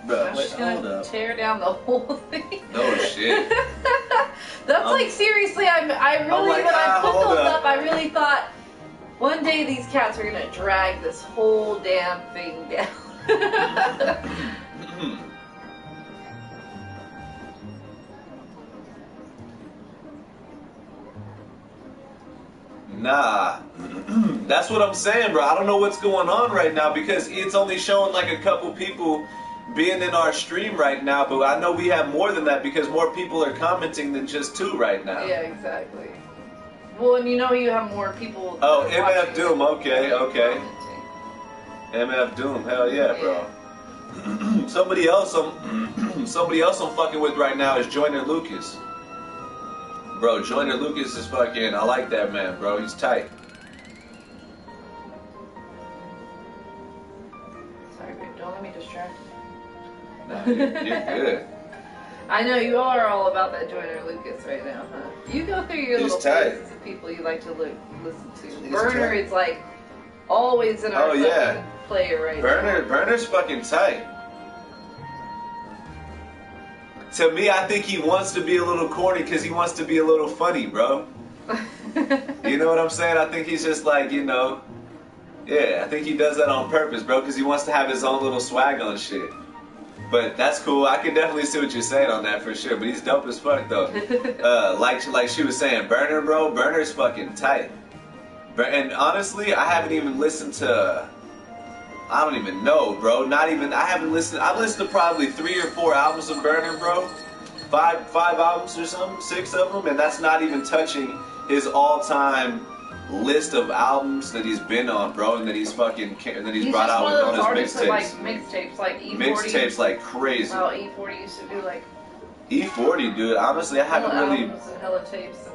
Bro, I'm wait, just hold gonna up. tear down the whole thing. No shit. That's like seriously. I really like, when I put hold those up. up, I really thought one day these cats are gonna drag this whole damn thing down. Nah, that's what I'm saying, bro. I don't know what's going on right now because it's only showing like a couple people being in our stream right now, but I know we have more than that because more people are commenting than just 2 right now. Yeah, exactly. Well, and you know you have more people. Oh, that are MF watching Doom, than okay. commenting. MF Doom, hell yeah, bro. Somebody else I'm fucking with right now is Joyner Lucas. Bro, Joyner Lucas is fucking, I like that man, bro. He's tight. Sorry, babe. Don't let me distract you. Nah, you're good. I know you are all about that Joyner Lucas right now, huh? You go through your He's little tight. phases of people you like to listen to. He's Burner tight. is like always in our Oh, yeah. fucking player right now. Burner's fucking tight. To me, I think he wants to be a little corny because he wants to be a little funny, bro. You know what I'm saying? I think he's just like, you know, yeah, I think he does that on purpose, bro, because he wants to have his own little swag on shit. But that's cool. I can definitely see what you're saying on that for sure. But he's dope as fuck though. Like she was saying, Burner, bro, Burner's fucking tight. And honestly, I haven't even listened to. I don't even know, bro. Not even. I haven't listened. I listened to probably 3 or 4 albums of Burner, bro. Five albums or something, 6 of them, and that's not even touching his all-time list of albums that he's been on, bro, and that he's fucking that he's brought just out one with of on those his artists that like mixtapes. mixtapes, like E40. Mixtapes like crazy. Well, E40 used to do like E40, dude. Honestly, I hella haven't really. albums and hella tapes.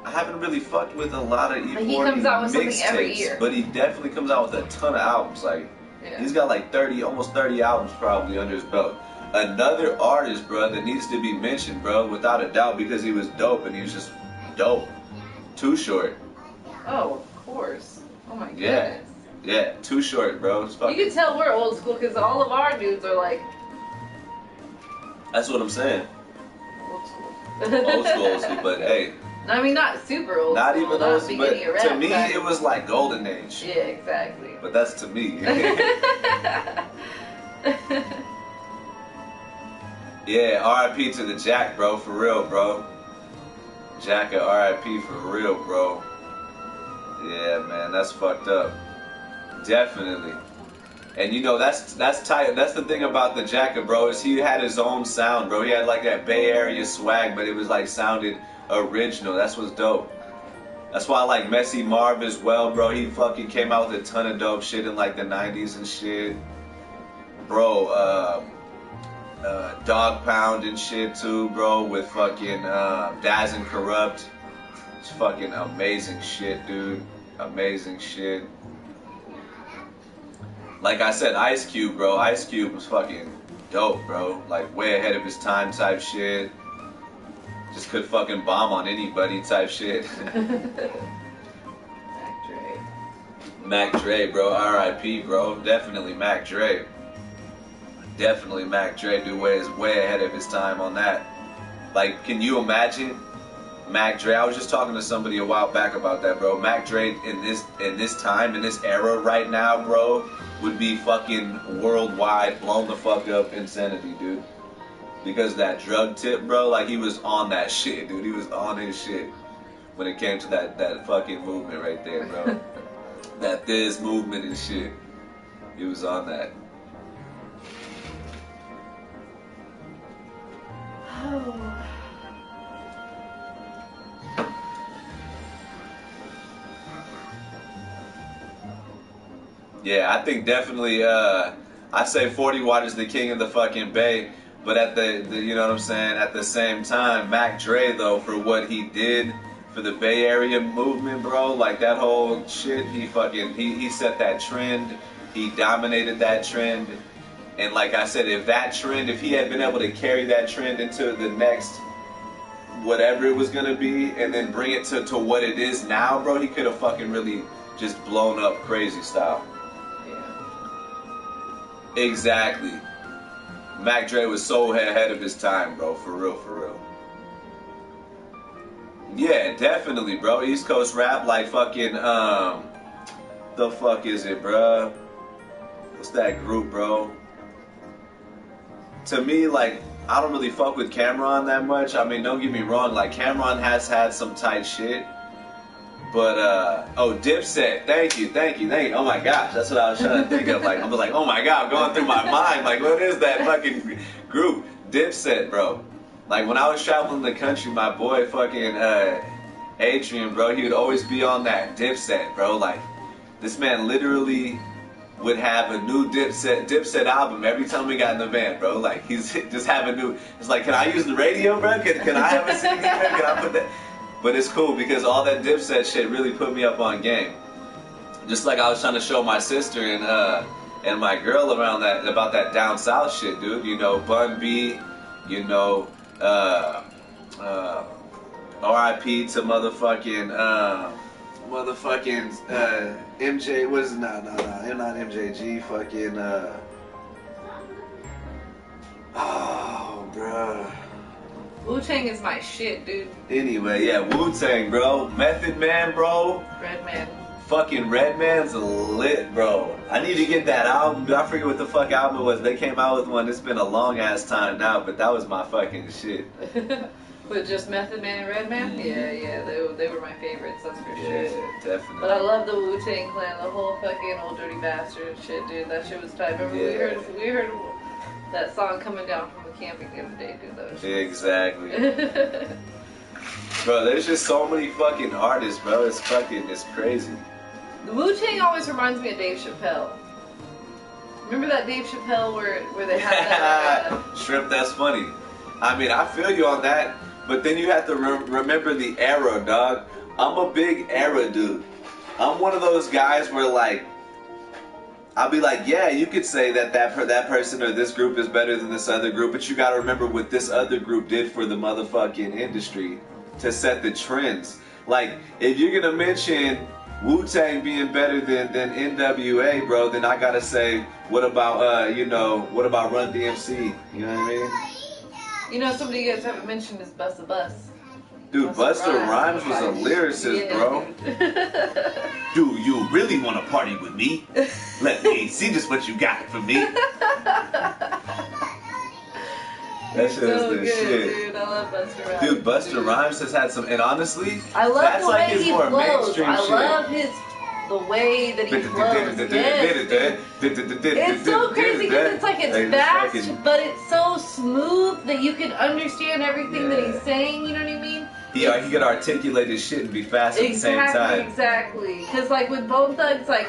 I haven't really fucked with a lot of E40 Like, he comes out with something every mixtapes, year. but he definitely comes out with a ton of albums. Like Yeah. he's got like 30, almost 30 albums probably under his belt. Another artist, bro, that needs to be mentioned, bro, without a doubt, because he was dope and he was just dope. Too Short. Oh, of course. Oh my Yeah. goodness. Yeah, Too Short, bro. It's You fucking, can tell we're old school because all of our dudes are like that's what I'm saying. old school. Old school, but hey, I mean, not super old not school. even not those. But beginning of to rap me, time. it was like golden age. Yeah, exactly. But that's to me. Yeah, R.I.P. to the Jack, bro, for real, bro. Jack at R.I.P. for real, bro. Yeah, man, that's fucked up. Definitely. And you know, that's tight. That's the thing about the Jacka, bro, is he had his own sound, bro. He had like that Bay Area swag, but it was like sounded original. That's what's dope. That's why I like Messy Marv as well, bro. He fucking came out with a ton of dope shit in like the 90s and shit. Bro, Dog Pound and shit too, bro, with fucking Daz and Corrupt. It's fucking amazing shit, dude. Amazing shit. Like I said, Ice Cube, bro. Ice Cube was fucking dope, bro. Like way ahead of his time type shit. Just could fucking bomb on anybody type shit. Mac Dre. Mac Dre, bro. R.I.P., bro. Definitely Mac Dre. Definitely Mac Dre, dude, is way ahead of his time on that. Like, can you imagine Mac Dre? I was just talking to somebody a while back about that, bro. Mac Dre in this time, in this era right now, bro, would be fucking worldwide, blown the fuck up insanity, dude. Because that drug tip, bro, like he was on that shit, dude. He was on his shit when it came to that fucking movement right there, bro. That this movement and shit. He was on that. Oh. Yeah, I think definitely, I say 40 Watt is the king of the fucking Bay, but at the you know what I'm saying, at the same time, Mac Dre, though, for what he did for the Bay Area movement, bro, like that whole shit, he set that trend, he dominated that trend, and like I said, if he had been able to carry that trend into the next whatever it was gonna be and then bring it to what it is now, bro, he could have fucking really just blown up crazy style. Yeah. Exactly. Mac Dre was so ahead of his time, bro. For real, for real. Yeah, definitely, bro. East Coast rap, like fucking, the fuck is it, bro? What's that group, bro? To me, like, I don't really fuck with Cameron that much. I mean, don't get me wrong, like, Cameron has had some tight shit. But, oh, Dipset, thank you. Oh my gosh, that's what I was trying to think of. Like, I was like, oh my god, going through my mind. Like, what is that fucking group? Dipset, bro. Like, when I was traveling the country, my boy fucking, Adrian, bro, he would always be on that Dipset, bro. Like, this man literally would have a new Dipset album every time we got in the van, bro. Like, he's just having new, it's like, can I use the radio, bro? Can I have a CD, bro? Can I put that? But it's cool because all that Dipset shit really put me up on game. Just like I was trying to show my sister and my girl around that, about that down south shit, dude. You know, Bun B, you know, R.I.P. to motherfucking MJ. What is it? No, not MJG. Fucking oh, bruh. Wu-Tang is my shit, dude. Anyway, yeah, Wu-Tang, bro. Method Man, bro. Redman. Fucking Redman's lit, bro. I need to get that album. I forget what the fuck album it was. They came out with one. It's been a long ass time now, but that was my fucking shit. With just Method Man and Redman? Yeah, they were my favorites, that's for sure. Yeah, definitely. But I love the Wu-Tang Clan, the whole fucking Old Dirty Bastard shit, dude. That shit was tight. Remember we heard that song coming down from the camping the other day, dude. That was exactly. Bro, there's just so many fucking artists, bro. It's crazy. The Wu-Tang always reminds me of Dave Chappelle. Remember that Dave Chappelle where they had that... Shrimp, that's funny. I mean, I feel you on that, but then you have to remember the era, dog. I'm a big era dude. I'm one of those guys where, like, I'll be like, yeah, you could say that person or this group is better than this other group, but you gotta remember what this other group did for the motherfucking industry to set the trends. Like, if you're gonna mention Wu-Tang being better than NWA, bro, then I gotta say, what about what about Run DMC? You know what I mean? You know, somebody you guys haven't mentioned is Busta Bus. Dude, Busta Rhymes was a lyricist, bro. Do you really want to party with me? Let me see just what you got for me. That shit is the shit. Dude, I love Busta Rhymes. Dude, Busta Rhymes has had some, and honestly, I love that's the like way his he more flows. mainstream I shit. love the way that he flows. Yes, it's so crazy because it's like it's fast, but it's so smooth that you can understand everything that he's saying. You know what I mean? He could articulate his shit and be fast at the same time. Exactly. Because like with Bone Thugs, like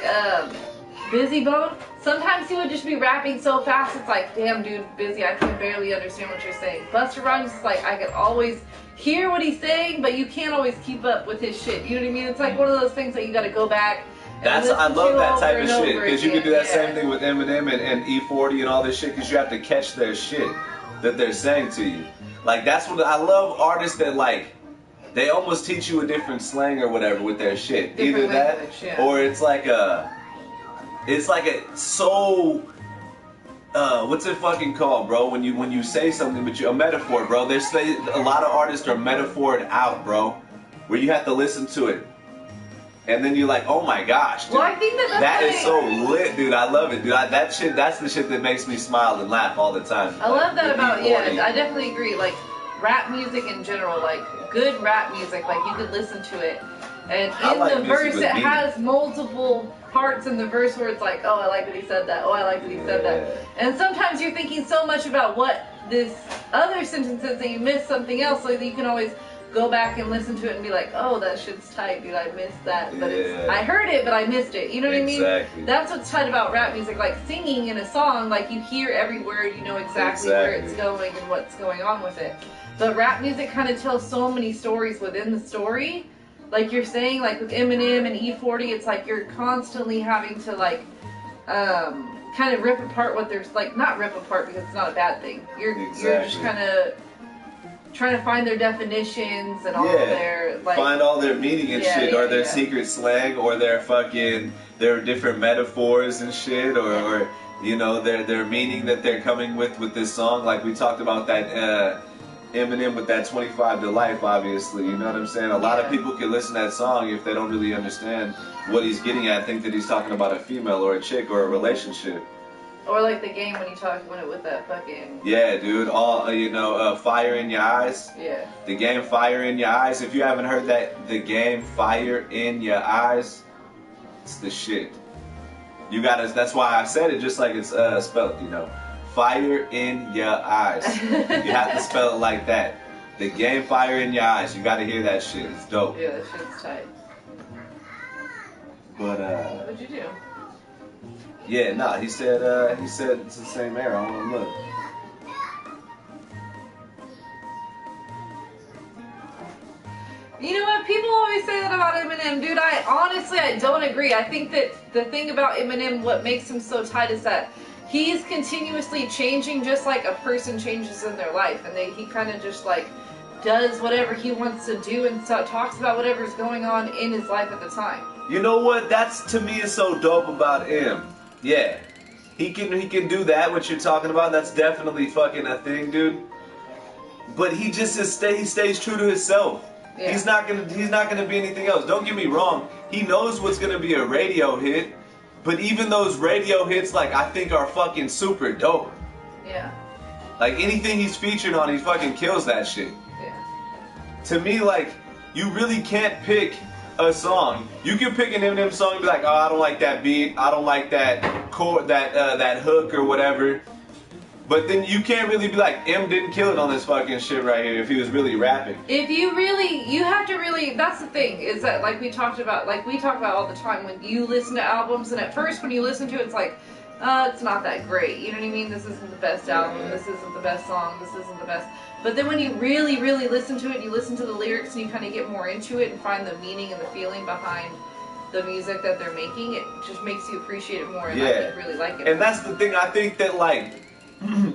Busy Bone, sometimes he would just be rapping so fast. It's like, damn, dude, Busy, I can barely understand what you're saying. Busta Rhymes is like, I can always hear what he's saying, but you can't always keep up with his shit. You know what I mean? It's like one of those things that you got to go back. I love that type of shit because you can do that same thing with Eminem and E40 and all this shit because you have to catch their shit that they're saying to you. Like, that's what I love, artists that, like, they almost teach you a different slang or whatever with their shit. Either that or it's like a what's it fucking called, bro? When you say something but a metaphor, bro. There's a lot of artists are metaphored out, bro, where you have to listen to it. And then you're like, oh my gosh, dude. Well, I think that is so lit, dude. I love it, dude. That's the shit that makes me smile and laugh all the time. I love that about, I definitely agree. Like, rap music in general, like, good rap music, like, you could listen to it. And in the verse, it has multiple parts in the verse where it's like, oh, I like that he said that. Oh, I like that he said that. And sometimes you're thinking so much about what this other sentence is that you miss something else, so that you can always go back and listen to it and be like, oh, that shit's tight, dude, I missed that. But I heard it, but I missed it. You know what I mean? That's what's tight about rap music. Like, singing in a song, like, you hear every word, you know exactly where it's going and what's going on with it. But rap music kind of tells so many stories within the story. Like you're saying, like with Eminem and E40, it's like you're constantly having to, like, kind of rip apart what there's, like, not rip apart because it's not a bad thing. You're just kind of trying to find their definitions and all of their like find all their meaning and shit, or their secret slang, or their different metaphors and shit, or you know their meaning that they're coming with this song. Like we talked about that Eminem with that 25 to Life, obviously. You know what I'm saying? A lot of people can listen to that song if they don't really understand what he's getting at, think that he's talking about a female or a chick or a relationship. Or like the game when you talk with that fucking... Yeah, dude. All, Fire in Your Eyes. Yeah. The game Fire in Your Eyes. If you haven't heard that, the game Fire in Your Eyes, it's the shit. You gotta, that's why I said it just like it's spelled, you know. Fire in Your Eyes. You have to spell it like that. The game Fire in Your Eyes. You gotta hear that shit. It's dope. Yeah, that shit's tight. But, What'd you do? yeah, nah, he said it's the same era. I want to look. You know what? People always say that about Eminem, dude. I don't agree. I think that the thing about Eminem, what makes him so tight, is that he's continuously changing, just like a person changes in their life, and he kind of just like does whatever he wants to do and talks about whatever's going on in his life at the time. You know what? That's to me is so dope about him. Yeah, he can do that. What you're talking about, that's definitely fucking a thing, dude. But he just he stays true to himself. Yeah. He's not gonna be anything else. Don't get me wrong. He knows what's gonna be a radio hit, but even those radio hits, like I think, are fucking super dope. Yeah. Like anything he's featured on, he fucking kills that shit. Yeah. To me, like you really can't pick a song. You can pick an Eminem song and be like, oh, I don't like that beat, I don't like that chord, that hook or whatever. But then you can't really be like, M didn't kill it on this fucking shit right here if he was really rapping. If you have to really, that's the thing, is that like we talk about all the time, when you listen to albums, and at first when you listen to it, it's like, it's not that great, you know what I mean? This isn't the best album, this isn't the best song, this isn't the best. But then when you really, really listen to it, you listen to the lyrics, and you kind of get more into it and find the meaning and the feeling behind the music that they're making, it just makes you appreciate it more, and I think really like it. And that's the thing, I think that like,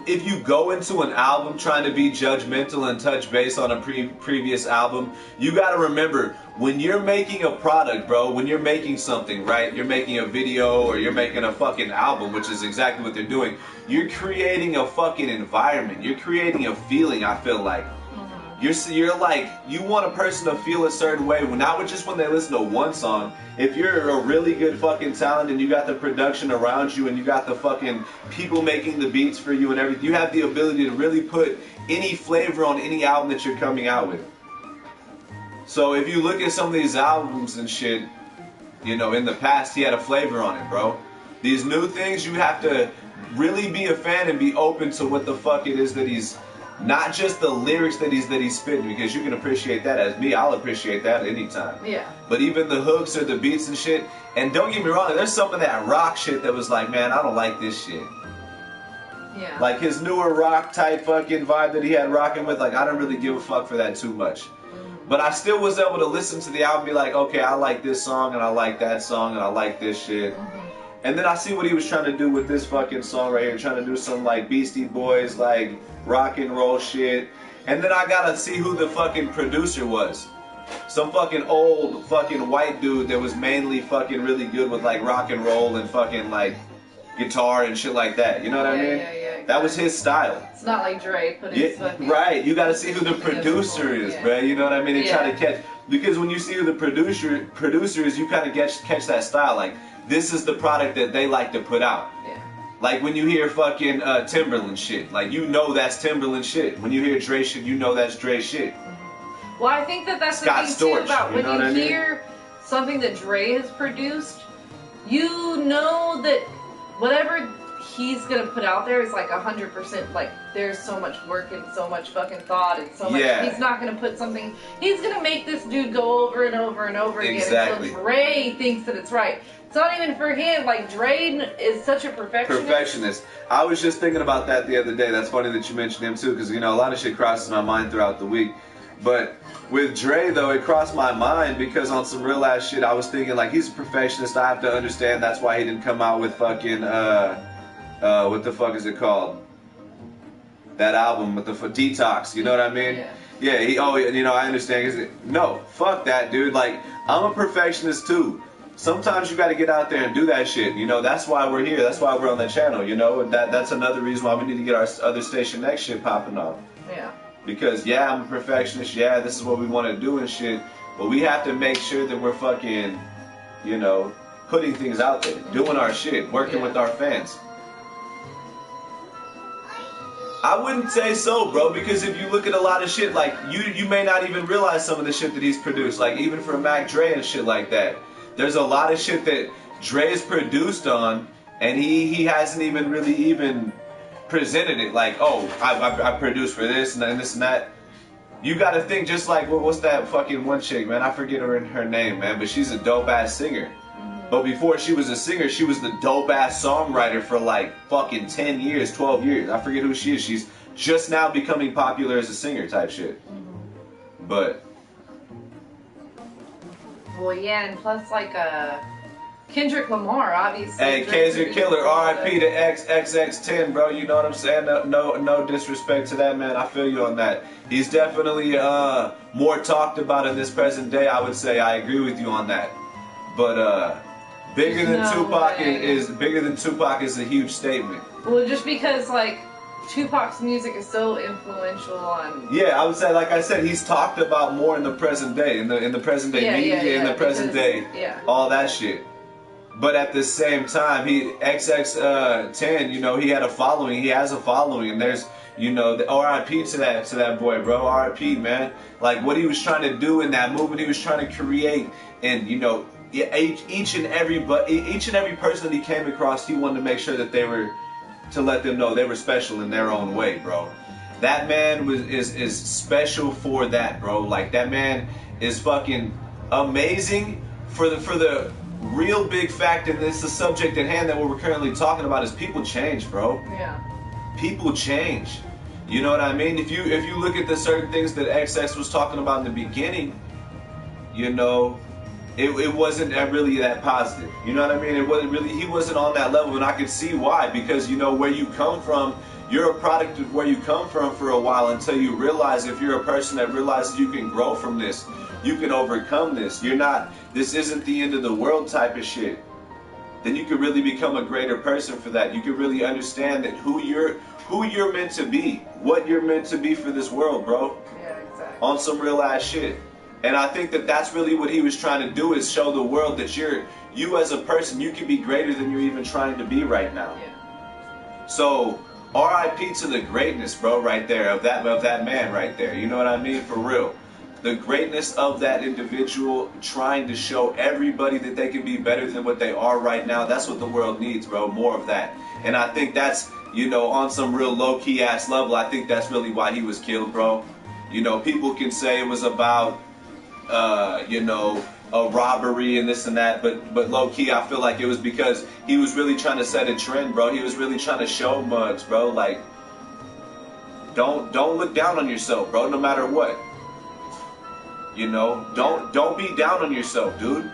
if you go into an album trying to be judgmental and touch base on a previous album, you gotta remember, when you're making a product, bro, when you're making something, right? You're making a video or you're making a fucking album, which is exactly what they're doing. You're creating a fucking environment. You're creating a feeling, I feel like. You're like, you want a person to feel a certain way, not just when they listen to one song. If you're a really good fucking talent and you got the production around you and you got the fucking people making the beats for you and everything, you have the ability to really put any flavor on any album that you're coming out with. So if you look at some of these albums and shit, you know, in the past he had a flavor on it, bro. These new things, you have to really be a fan and be open to what the fuck it is that he's... Not just the lyrics that he's spitting, because you can appreciate that. As me, I'll appreciate that anytime. Yeah. But even the hooks or the beats and shit. And don't get me wrong, there's some of that rock shit that was like, man, I don't like this shit. Yeah. Like his newer rock type fucking vibe that he had rocking with, like I don't really give a fuck for that too much. But I still was able to listen to the album and be like, okay, I like this song and I like that song and I like this shit. And then I see what he was trying to do with this fucking song right here, trying to do some like Beastie Boys, like rock and roll shit. And then I gotta see who the fucking producer was. Some fucking old fucking white dude that was mainly fucking really good with like rock and roll and fucking like guitar and shit like that. You know what I mean? Yeah, exactly. That was his style. It's not like Dre put his fucking... Right, you gotta see who the producer is, bro. You know what I mean? And try to catch... Because when you see who the producer is, you kind of catch that style. Like, this is the product that they like to put out. Yeah. Like when you hear fucking Timberland shit, like you know that's Timberland shit. When you hear Dre shit, you know that's Dre shit. Well, I think that's Scott the thing Storch, too about when you mean? hear something that Dre has produced, you know that whatever he's gonna put out there is like 100%. Like there's so much work and so much fucking thought and so much. He's not gonna put something. He's gonna make this dude go over and over and over again until Dre thinks that it's right. It's not even for him. Like Dre is such a perfectionist. I was just thinking about that the other day. That's funny that you mentioned him too, because you know a lot of shit crosses my mind throughout the week. But with Dre though, it crossed my mind because on some real ass shit, I was thinking like he's a perfectionist. I have to understand that's why he didn't come out with fucking what the fuck is it called? That album with the Detox. You know what I mean? Yeah. Yeah, I understand. 'Cause no, fuck that, dude. Like, I'm a perfectionist too. Sometimes you got to get out there and do that shit. That's why we're here. That's why we're on that channel. That's another reason why we need to get our other Station X shit popping off. Yeah. Because yeah, I'm a perfectionist. Yeah, this is what we want to do and shit. But we have to make sure that we're fucking, putting things out there, doing our shit, working with our fans. I wouldn't say so, bro, because if you look at a lot of shit, like, you may not even realize some of the shit that he's produced, like, even for Mac Dre and shit like that. There's a lot of shit that Dre's produced on, and he hasn't even really even presented it, like, oh, I produced for this and this and that. You gotta think just like, what's that fucking one chick, man? I forget her name, man, but she's a dope-ass singer. But before she was a singer, she was the dope-ass songwriter for like fucking 10 years, 12 years. I forget who she is. She's just now becoming popular as a singer type shit. But... Well, yeah, and plus like Kendrick Lamar, obviously. Hey, Kendrick Killer, RIP to XXX10, bro. You know what I'm saying? No disrespect to that man. I feel you on that. He's definitely more talked about in this present day, I would say. I agree with you on that. But bigger than Tupac is a huge statement. Well, just because like Tupac's music is so influential on. Yeah, I would say, like I said, he's talked about more in the present day, in the present day media, in the present day, all that shit. But at the same time, XX10, he had a following. He has a following, and there's, the RIP to that boy, bro. RIP, man. Like what he was trying to do in that movement, he was trying to create, and each and every person that he came across, he wanted to make sure that to let them know they were special in their own way, bro. That man is special for that, bro. Like that man is fucking amazing for the real big fact, and it's the subject at hand that what we're currently talking about is people change, bro. Yeah. People change. You know what I mean? If you look at the certain things that XX was talking about in the beginning, it wasn't really that positive. You know what I mean? It wasn't really, he wasn't on that level, and I could see why, because where you come from, you're a product of where you come from for a while until you realize, if you're a person that realizes you can grow from this, you can overcome this. This isn't the end of the world type of shit. Then you can really become a greater person for that. You can really understand that who you're meant to be, what you're meant to be for this world, bro. Yeah, exactly. On some real ass shit. And I think that that's really what he was trying to do, is show the world that you as a person, you can be greater than you're even trying to be right now. Yeah. So, RIP to the greatness, bro, right there, of that man right there. You know what I mean? For real. The greatness of that individual trying to show everybody that they can be better than what they are right now. That's what the world needs, bro. More of that. And I think that's, on some real low-key ass level, I think that's really why he was killed, bro. People can say it was about a robbery and this and that, but low key, I feel like it was because he was really trying to set a trend, bro. He was really trying to show mugs, bro. Like, don't look down on yourself, bro. No matter what, don't be down on yourself, dude.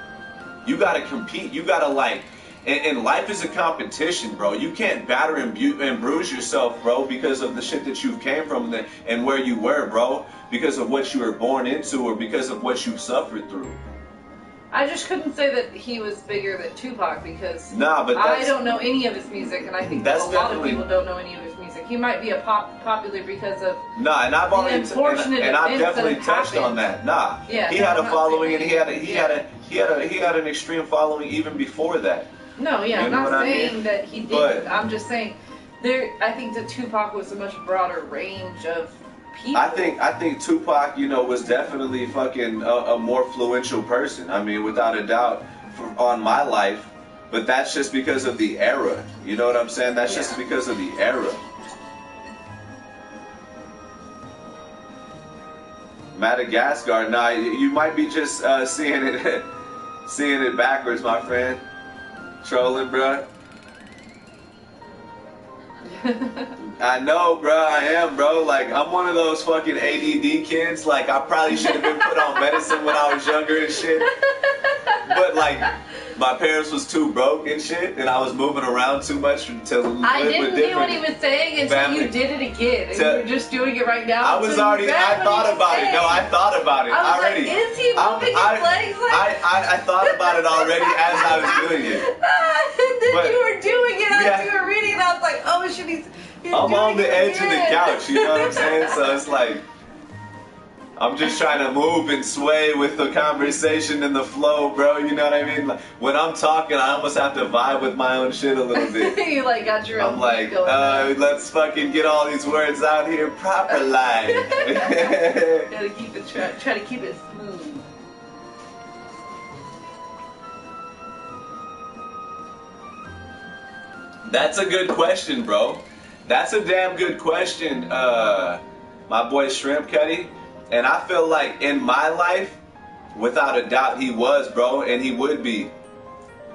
You gotta compete. You gotta and life is a competition, bro. You can't batter and bruise yourself, bro, because of the shit that you came from and where you were, bro. Because of what you were born into, or because of what you suffered through. I just couldn't say that he was bigger than Tupac, because I don't know any of his music, and I think that a lot of people don't know any of his music. He might be popular because of and I've definitely touched on that. Yeah, he had a following, and he had an extreme following even before that. No, yeah, I'm not saying that he didn't. I'm just saying I think that Tupac was a much broader range of people. I think Tupac, was definitely fucking a more influential person. I mean, without a doubt, on my life. But that's just because of the era. You know what I'm saying? That's just because of the era. Madagascar. Nah, you might be just seeing it backwards, my friend. Trolling, bruh. I know, bro. I am, bro. Like, I'm one of those fucking ADD kids. Like, I probably should have been put on medicine when I was younger and shit. But like, my parents was too broke and shit, and I was moving around too much to live I with didn't different hear what he was saying until family. you did it again, and To- you're just doing it right now. I was so you already. read I what thought he was about it. No, saying. I thought about it I was already. like, is he moving his legs like? I thought about it already as I was doing it. And then But- you were doing it as Yeah. you were reading, and I was like, oh shit, he's I'm doing on the it edge of the again. couch, you know what I'm saying? So it's like, I'm just trying to move and sway with the conversation and the flow, bro. You know what I mean? Like, when I'm talking, I almost have to vibe with my own shit a little bit. You like got your own I'm like, beat going on. let's fucking get all these words out here proper like. Gotta keep it try to keep it smooth. That's a good question, bro. That's a damn good question, my boy Shrimp Cuddy. And I feel like in my life, without a doubt, he was, bro, and he would be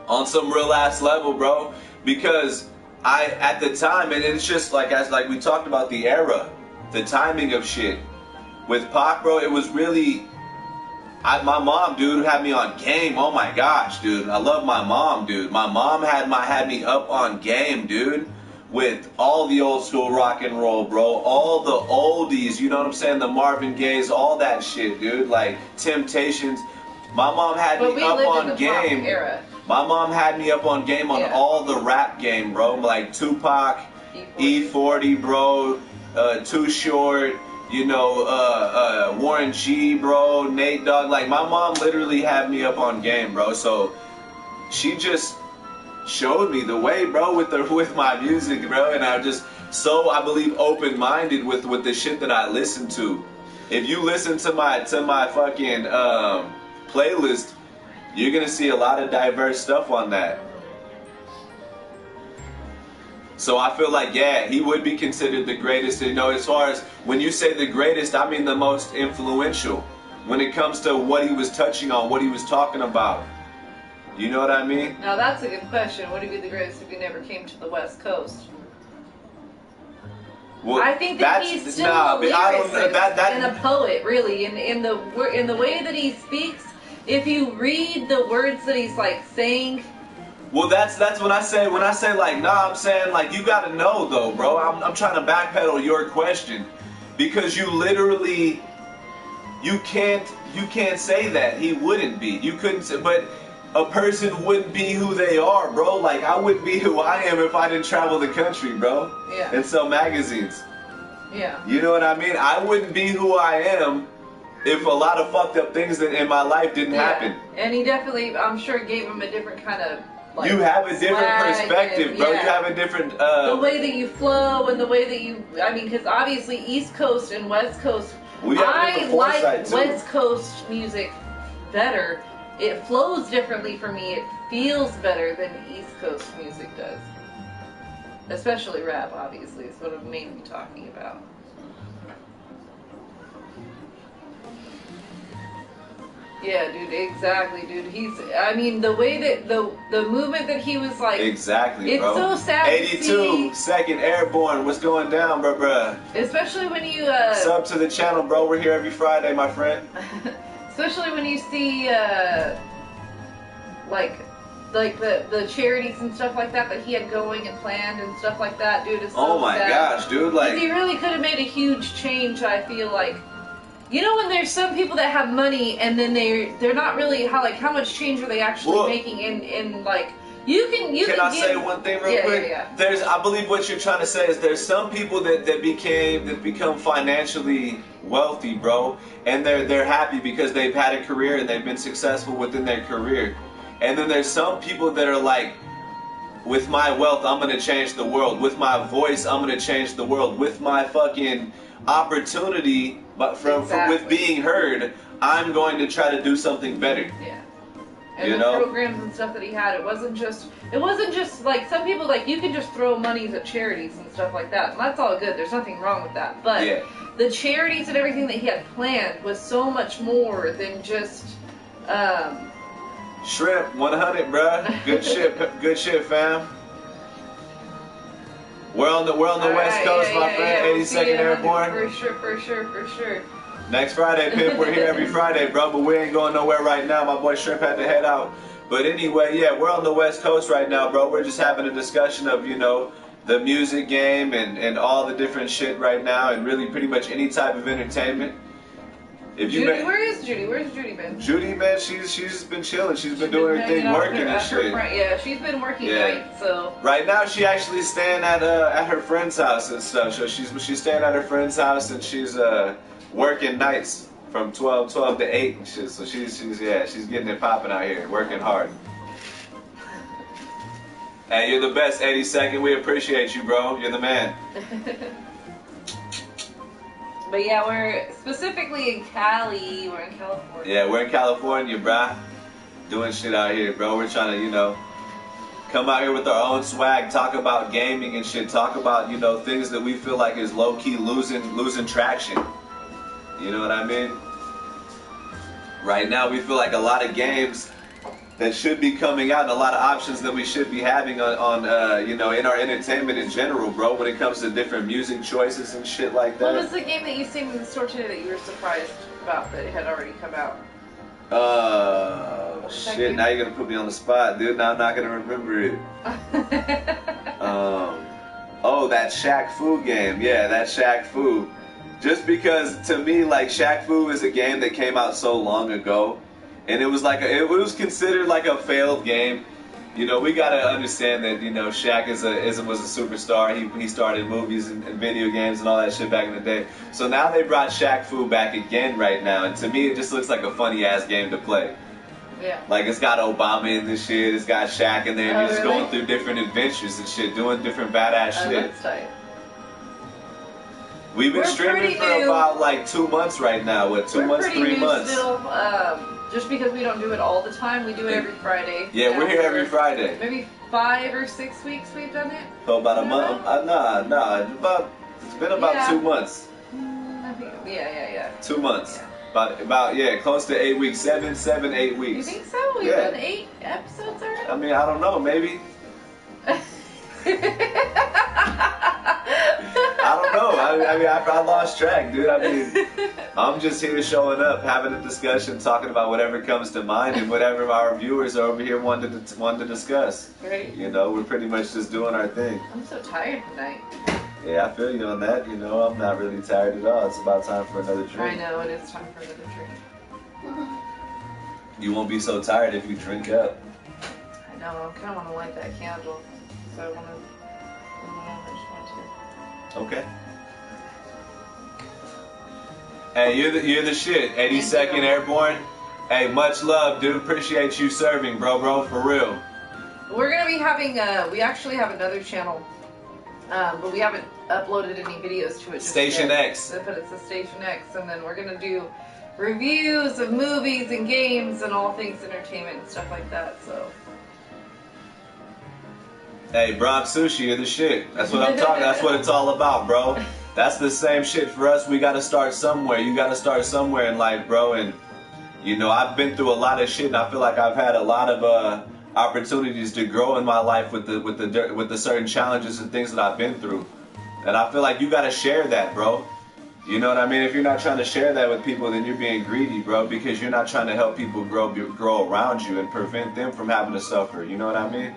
on some real ass level, bro. Because at the time, and it's just like we talked about the era, the timing of shit. With Pac, bro, it was really. My mom, dude, had me on game. Oh my gosh, dude. I love my mom, dude. My mom had me up on game, dude. With all the old school rock and roll, bro. All the oldies, you know what I'm saying? The Marvin Gayes, all that shit, dude. Like Temptations. My mom had But me we up lived on in the game. pop era. My mom had me up on game on Yeah. all the rap game, bro. Like Tupac, E40, bro. Too Short. You know, Warren G, bro, Nate Dogg. Like, my mom literally had me up on game, bro. So, she just showed me the way, bro, with my music, bro. And I'm just so, I believe, open-minded with the shit that I listen to. If you listen to my fucking playlist, you're gonna see a lot of diverse stuff on that. So I feel like, yeah, he would be considered the greatest. You know, as far as when you say the greatest, I mean the most influential when it comes to what he was touching on, what he was talking about. You know what I mean? Now that's a good question. Would he be the greatest if he never came to the West Coast? Well, I think that he's still a lyricist and a poet, really. In the way that he speaks, if you read the words that he's like saying. Well, that's when I say like, nah, I'm saying like, you gotta know though, bro. I'm trying to backpedal your question because you literally, you can't say that he wouldn't be. You couldn't say, but a person wouldn't be who they are, bro. Like, I wouldn't be who I am if I didn't travel the country, bro. Yeah. And sell magazines. Yeah. You know what I mean? I wouldn't be who I am if a lot of fucked up things in my life didn't happen. And he definitely, I'm sure, gave him a different kind of. Like, you have a different perspective, bro. Yeah. You have a different. The way that you flow and the way that you. I mean, because obviously East Coast and West Coast. I like West Coast music better. It flows differently for me. It feels better than East Coast music does. Especially rap, obviously, is what I'm mainly talking about. Yeah, dude, exactly, dude. I mean, the way that, the movement that he was like... Exactly, it's bro. so sad 82, to see. 2nd Airborne, what's going down, bruh? Especially when you, Sub to the channel, bro. We're here every Friday, my friend. Especially when you see, like the charities and stuff like that he had going and planned and stuff like that, dude. It's so oh my sad. gosh, dude, like... He really could have made a huge change, I feel like. You know, when there's some people that have money and then they're not really how much change are they actually making in like you can Can I say one thing real quick? Yeah. I believe what you're trying to say is there's some people that become financially wealthy, bro, and they're happy because they've had a career and they've been successful within their career. And then there's some people that are like, with my wealth, I'm gonna change the world. With my voice, I'm gonna change the world. With my fucking opportunity, but with being heard, I'm going to try to do something better. Yeah. And the programs and stuff that he had, it wasn't just like some people like you can just throw monies at charities and stuff like that. And that's all good. There's nothing wrong with that. But the charities and everything that he had planned was so much more than just Shrimp 100, bruh. Good shit, fam. We're on the West Coast, my friend. 82nd Airborne. For sure. Next Friday, Pimp. We're here every Friday, bro. But we ain't going nowhere right now. My boy Shrimp had to head out. But anyway, yeah, we're on the West Coast right now, bro. We're just having a discussion of, you know, the music game and all the different shit right now, and really pretty much any type of entertainment. If you Judy, where is Judy? Where's Judy been? Judy, man, she's been chilling. She's been doing her thing, working and shit. Yeah, she's been working nights, so. Right now, she actually staying at her friend's house and stuff. So she's staying at her friend's house and she's working nights from 12 to 8 and shit. So she's getting it popping out here, working hard. Hey, you're the best, 82nd. We appreciate you, bro. You're the man. But yeah, we're specifically in Cali. We're in California. Yeah, we're in California, bruh. Doing shit out here, bro. We're trying to, you know, come out here with our own swag, talk about gaming and shit, talk about, you know, things that we feel like is low-key losing traction. You know what I mean? Right now, we feel like a lot of games that should be coming out and a lot of options that we should be having on you know, in our entertainment in general, bro, when it comes to different music choices and shit like that. What was the game that you seen in the store today that you were surprised about that it had already come out? Shit, now you're gonna put me on the spot, dude. Now I'm not gonna remember it. Oh, that Shaq Fu game. Yeah, that Shaq Fu. Just because, to me, like, Shaq Fu is a game that came out so long ago. And it was like it was considered like a failed game. You know, we gotta understand that, you know, Shaq was a superstar. He started movies and video games and all that shit back in the day. So now they brought Shaq Fu back again right now, and to me it just looks like a funny ass game to play. Yeah. Like, it's got Obama in this shit, it's got Shaq in there, and you're just really? going through different adventures and shit, doing different badass shit. That's tight. We've been streaming for about like 2 months right now. What, 2 months, 3 months? Still, just because we don't do it all the time, we do it every Friday. Yeah, we're here every Friday. Maybe 5 or 6 weeks we've done it. So about a month. It's been about 2 months. I think, yeah. 2 months. Yeah. About close to 8 weeks. 7, 8 weeks. You think so? We've done 8 episodes already? I mean, I don't know, maybe. I don't know. I mean, I lost track, dude. I mean, I'm just here showing up, having a discussion, talking about whatever comes to mind and whatever our viewers are over here wanting to discuss. Right. You know, we're pretty much just doing our thing. I'm so tired tonight. Yeah, I feel you on that. You know, I'm not really tired at all. It's about time for another drink. I know, it is time for another drink. You won't be so tired if you drink up. I know, I kind of want to light that candle. So I just want to. Okay. Hey, you're the shit. 82nd Airborne. Hey, much love, dude. Appreciate you serving, bro, for real. We're gonna be having we actually have another channel, but we haven't uploaded any videos to it. Station X. But it's the Station X, and then we're gonna do reviews of movies and games and all things entertainment and stuff like that. So. Hey, Bronx Sushi, you're the shit. That's what I'm talking. That's what it's all about, bro. That's the same shit for us. We gotta start somewhere. You gotta start somewhere in life, bro. And you know, I've been through a lot of shit, and I feel like I've had a lot of opportunities to grow in my life with the certain challenges and things that I've been through. And I feel like you gotta share that, bro. You know what I mean? If you're not trying to share that with people, then you're being greedy, bro, because you're not trying to help people grow around you and prevent them from having to suffer. You know what I mean?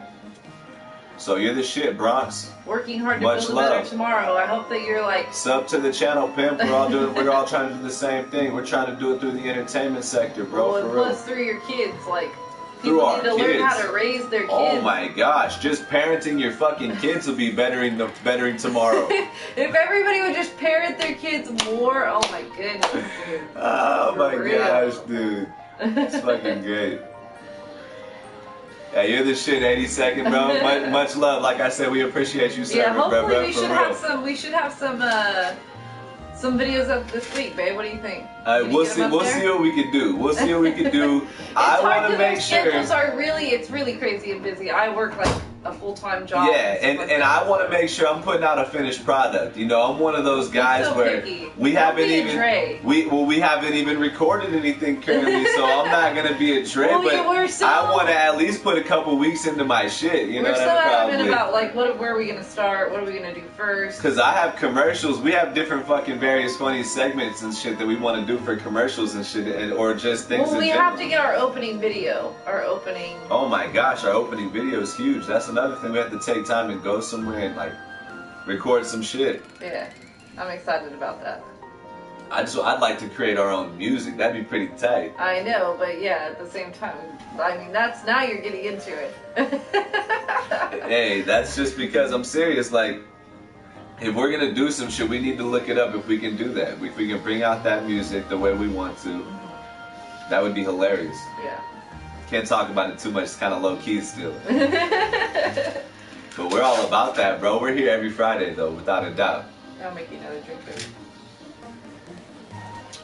So you're the shit, Bronx. Working hard to build a better tomorrow. I hope that you're like. Sub to the channel, pimp. We're all trying to do the same thing. We're trying to do it through the entertainment sector, bro. Well, for real. plus through your kids, like. Through People our need to kids. learn how to raise their kids. Oh my gosh, just parenting your fucking kids will be bettering tomorrow. If everybody would just parent their kids more, oh my goodness, dude. Oh my gosh, dude. It's fucking great. Yeah, you're the shit, 82nd, bro. Much love. Like I said, we appreciate you serving, bro. Hopefully we should have some videos up this week, babe. What do you think? We'll see what we can do. We'll see what we can do. I want to make sure. Schedules are it's really crazy and busy. I work like a full-time job. Yeah, and I want to make sure I'm putting out a finished product. You know, I'm one of those guys so where picky. we Don't haven't be a even Dre. we haven't even recorded anything currently, so I'm not gonna be a Dre. Well, but yeah, we're still- I want to at least put a couple weeks into my shit. You know We're what still I mean? adamant about like where are we gonna start? What are we gonna do first? Because I have commercials. We have different fucking various funny segments and shit that we want to do for commercials and shit, or just things. Well, in we general. have to get our opening video. Our opening. Oh my gosh, our opening video is huge. That's another thing. We have to take time and go somewhere and like record some shit. Yeah, I'm excited about that. I'd like to create our own music. That'd be pretty tight. I know, but yeah, at the same time, I mean, that's now you're getting into it. Hey, that's just because I'm serious. Like, if we're gonna do some shit, we need to look it up if we can do that. If we can bring out that music the way we want to, that would be hilarious. Yeah. Can't talk about it too much. It's kind of low key still. But we're all about that, bro. We're here every Friday, though, without a doubt. I'll make you another drink, baby.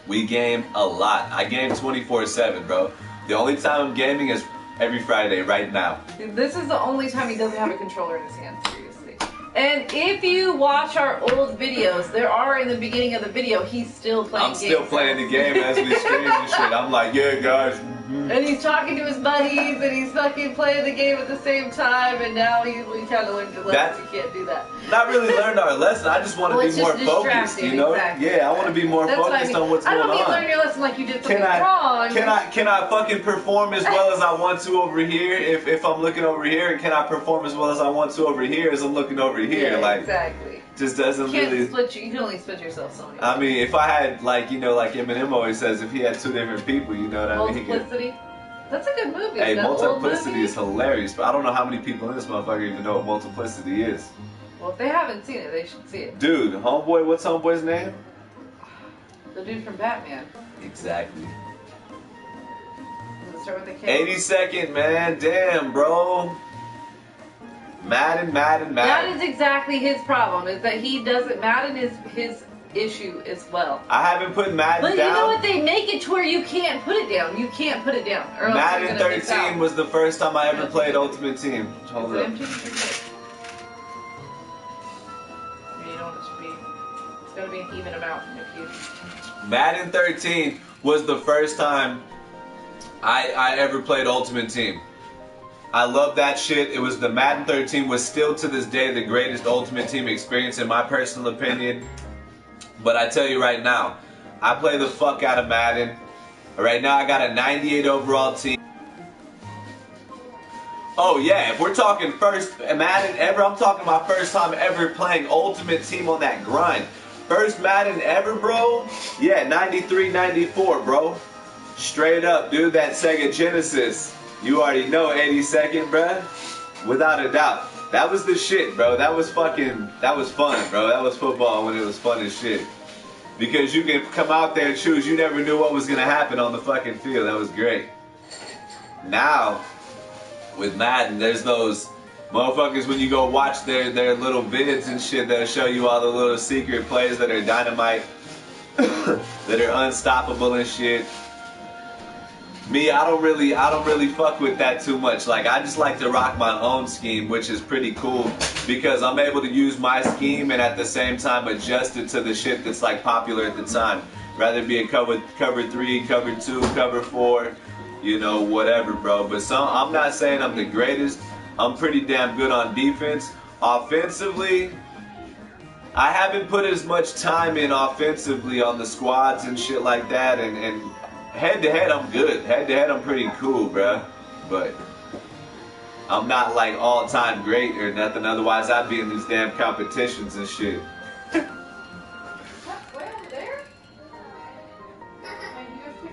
We game a lot. I game 24/7, bro. The only time I'm gaming is every Friday, right now. This is the only time he doesn't have a controller in his hand, seriously. And if you watch our old videos, there are in the beginning of the video, he's still playing I'm games. still playing the game as we stream and shit. I'm like, yeah, guys. And he's talking to his buddies, and he's fucking playing the game at the same time, and now we kind of learned a lesson. You can't do that. Not really learned our lesson. I just want to Well, be more it's just focused, distracting, you know? exactly. Yeah, I want to be more That's what focused I mean. on what's I going don't mean on. learn your lesson like you did something Can wrong. I fucking perform as well as I want to over here if I'm looking over here, and can I perform as well as I want to over here as I'm looking over here? Yeah, like, exactly. just doesn't You really. you can only split yourself so many. I mean, if I had, like, you know, like Eminem always says, if he had two different people, you know what I mean? He could. Multiplicity. That's a good movie. Hey, That old Multiplicity movie? is hilarious, but I don't know how many people in this motherfucker even know what Multiplicity is. Well, if they haven't seen it, they should see it. Dude, homeboy, what's homeboy's name? The dude from Batman. Exactly. Does it start with a K? 82nd, man. Damn, bro. Madden. That is exactly his problem, is that he doesn't, Madden is his issue as well. I haven't put Madden But down. you know what, they make it to where you can't put it down. You can't put it down. Or else Madden you're gonna miss 13 out. was the first time I ever played Ultimate Team. Hold Is it up. empty? Yeah, you know what it should be. It's gotta be an even amount if you... Madden 13 was the first time I ever played Ultimate Team. I love that shit. It was the Madden 13 was still to this day the greatest Ultimate Team experience in my personal opinion. But I tell you right now, I play the fuck out of Madden. Right now I got a 98 overall team. Oh yeah, if we're talking first Madden ever, I'm talking my first time ever playing Ultimate Team on that grind. First Madden ever, bro? Yeah, 93, 94, bro. Straight up, dude, that Sega Genesis. You already know, 82nd, bruh. Without a doubt. That was the shit, bro. That was fun, bro. That was football when it was fun as shit. Because you can come out there and choose. You never knew what was going to happen on the fucking field. That was great. Now, with Madden, there's those motherfuckers when you go watch their little vids and shit, they'll show you all the little secret plays that are dynamite, that are unstoppable and shit. Me, I don't really fuck with that too much. Like, I just like to rock my own scheme, which is pretty cool because I'm able to use my scheme and at the same time adjust it to the shit that's like popular at the time. Rather be a cover 3, cover 2, cover 4, you know, whatever, bro. But I'm not saying I'm the greatest. I'm pretty damn good on defense. Offensively, I haven't put as much time in offensively on the squads and shit like that, and head to head, I'm good. Head to head, I'm pretty cool, bruh. But I'm not like all-time great or nothing. Otherwise, I'd be in these damn competitions and shit.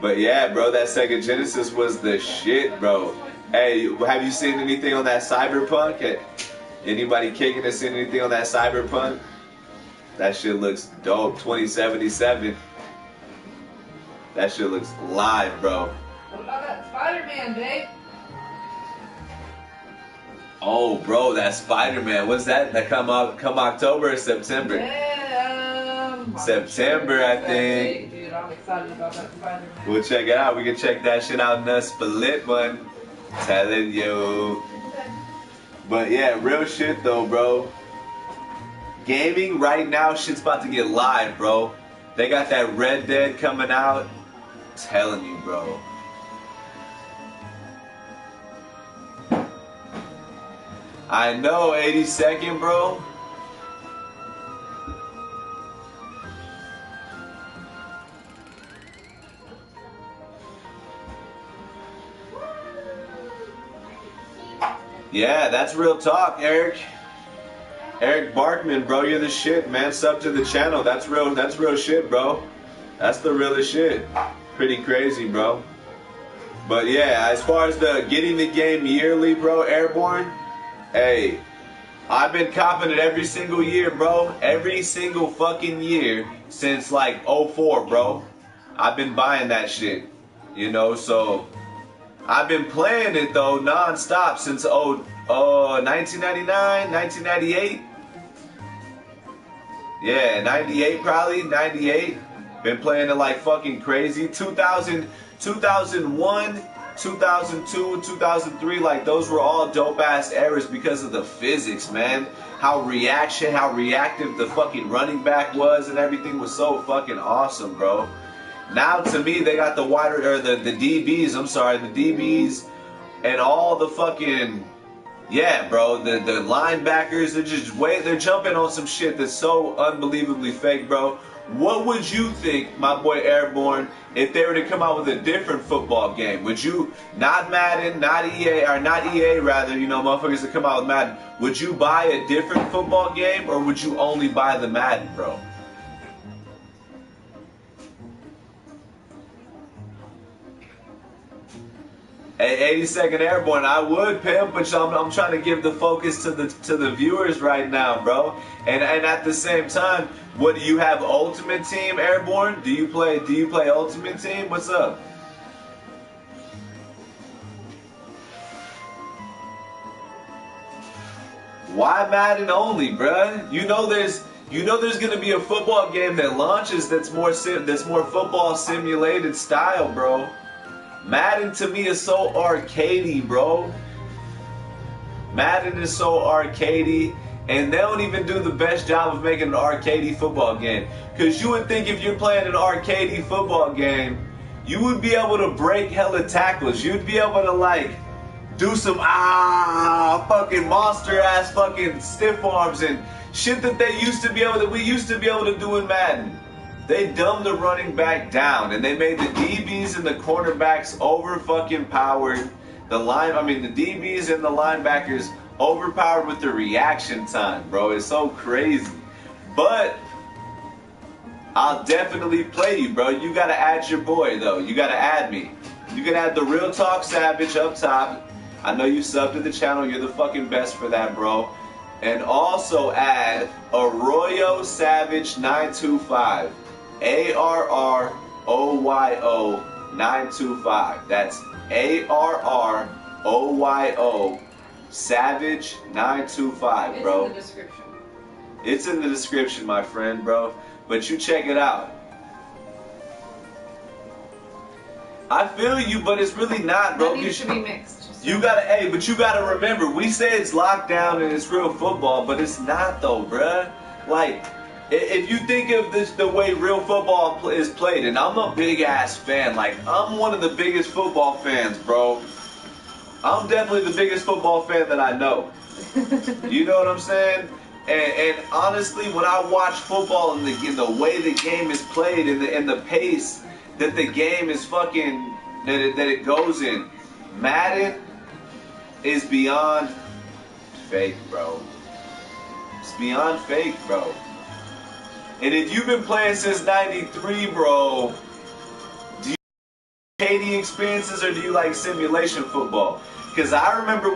But yeah, bro, that Sega Genesis was the shit, bro. Hey, have you seen anything on that Cyberpunk? Anybody kicking or seen anything on that Cyberpunk? That shit looks dope. 2077. That shit looks live, bro. What about that Spider-Man, babe? Oh, bro, that Spider-Man. What's that? That come October or September? Yeah, September, I think. Dude, I'm excited about that Spider-Man. We'll check it out. We can check that shit out in the split one. Telling you. But yeah, real shit though, bro. Gaming right now, shit's about to get live, bro. They got that Red Dead coming out. I'm telling you, bro. I know, 82nd, bro. Yeah, that's real talk, Eric. Eric Barkman, bro, you're the shit, man. Sub to the channel. That's real shit, bro. That's the realest shit. Pretty crazy, bro. But yeah, as far as the getting the game yearly, bro, Airborne, hey, I've been copping it every single year, bro. Every single fucking year since like '04, bro. I've been buying that shit. You know, so I've been playing it though non-stop since 1999, 1998. Yeah, 98 probably, 98. Been playing it like fucking crazy. 2000, 2001, 2002, 2003, like those were all dope ass eras because of the physics, man. How reactive the fucking running back was and everything was so fucking awesome, bro. Now to me they got the the DBs, I'm sorry, the DBs and all the fucking, yeah, bro, the linebackers, they're jumping on some shit that's so unbelievably fake, bro. What would you think, my boy Airborne, if they were to come out with a different football game? Would you, not Madden, not EA, or not EA rather, you know, motherfuckers that come out with Madden, would you buy a different football game or would you only buy the Madden, bro? Hey, 82nd Airborne, I would, pimp, but I'm trying to give the focus to the viewers right now, bro. And at the same time, what do you have? Ultimate Team Airborne? Do you play Ultimate Team? What's up? Why Madden only, bruh? You know there's gonna be a football game that launches that's more football simulated style, bro. Madden to me is so arcadey, bro. Madden is so arcadey, and they don't even do the best job of making an arcadey football game. Cause you would think if you're playing an arcadey football game, you would be able to break hella tackles. You'd be able to like do some fucking monster ass fucking stiff arms and shit that we used to be able to do in Madden. They dumbed the running back down and they made the DBs and the cornerbacks over fucking powered. The DBs and the linebackers overpowered with the reaction time, bro. It's so crazy. But I'll definitely play you, bro. You gotta add your boy though. You gotta add me. You can add the Real Talk Savage up top. I know you subbed to the channel. You're the fucking best for that, bro. And also add Arroyo Savage 925. ARROYO 925. That's ARROYO Savage 925, bro. It's in the description. It's in the description, my friend, bro. But you check it out. I feel you, but it's really not, bro. That needs to be mixed. You gotta, but you gotta remember, we say it's lockdown and it's real football, but it's not though, bruh. Like, if you think of this the way real football is played, and I'm a big ass fan, like I'm one of the biggest football fans, bro. I'm definitely the biggest football fan that I know. You know what I'm saying? And honestly, when I watch football and the way the game is played and the pace that the game is fucking that it goes in, Madden is beyond fake, bro. It's beyond fake, bro. And if you've been playing since '93, bro, do you like arcade experiences or do you like simulation football? Because I remember when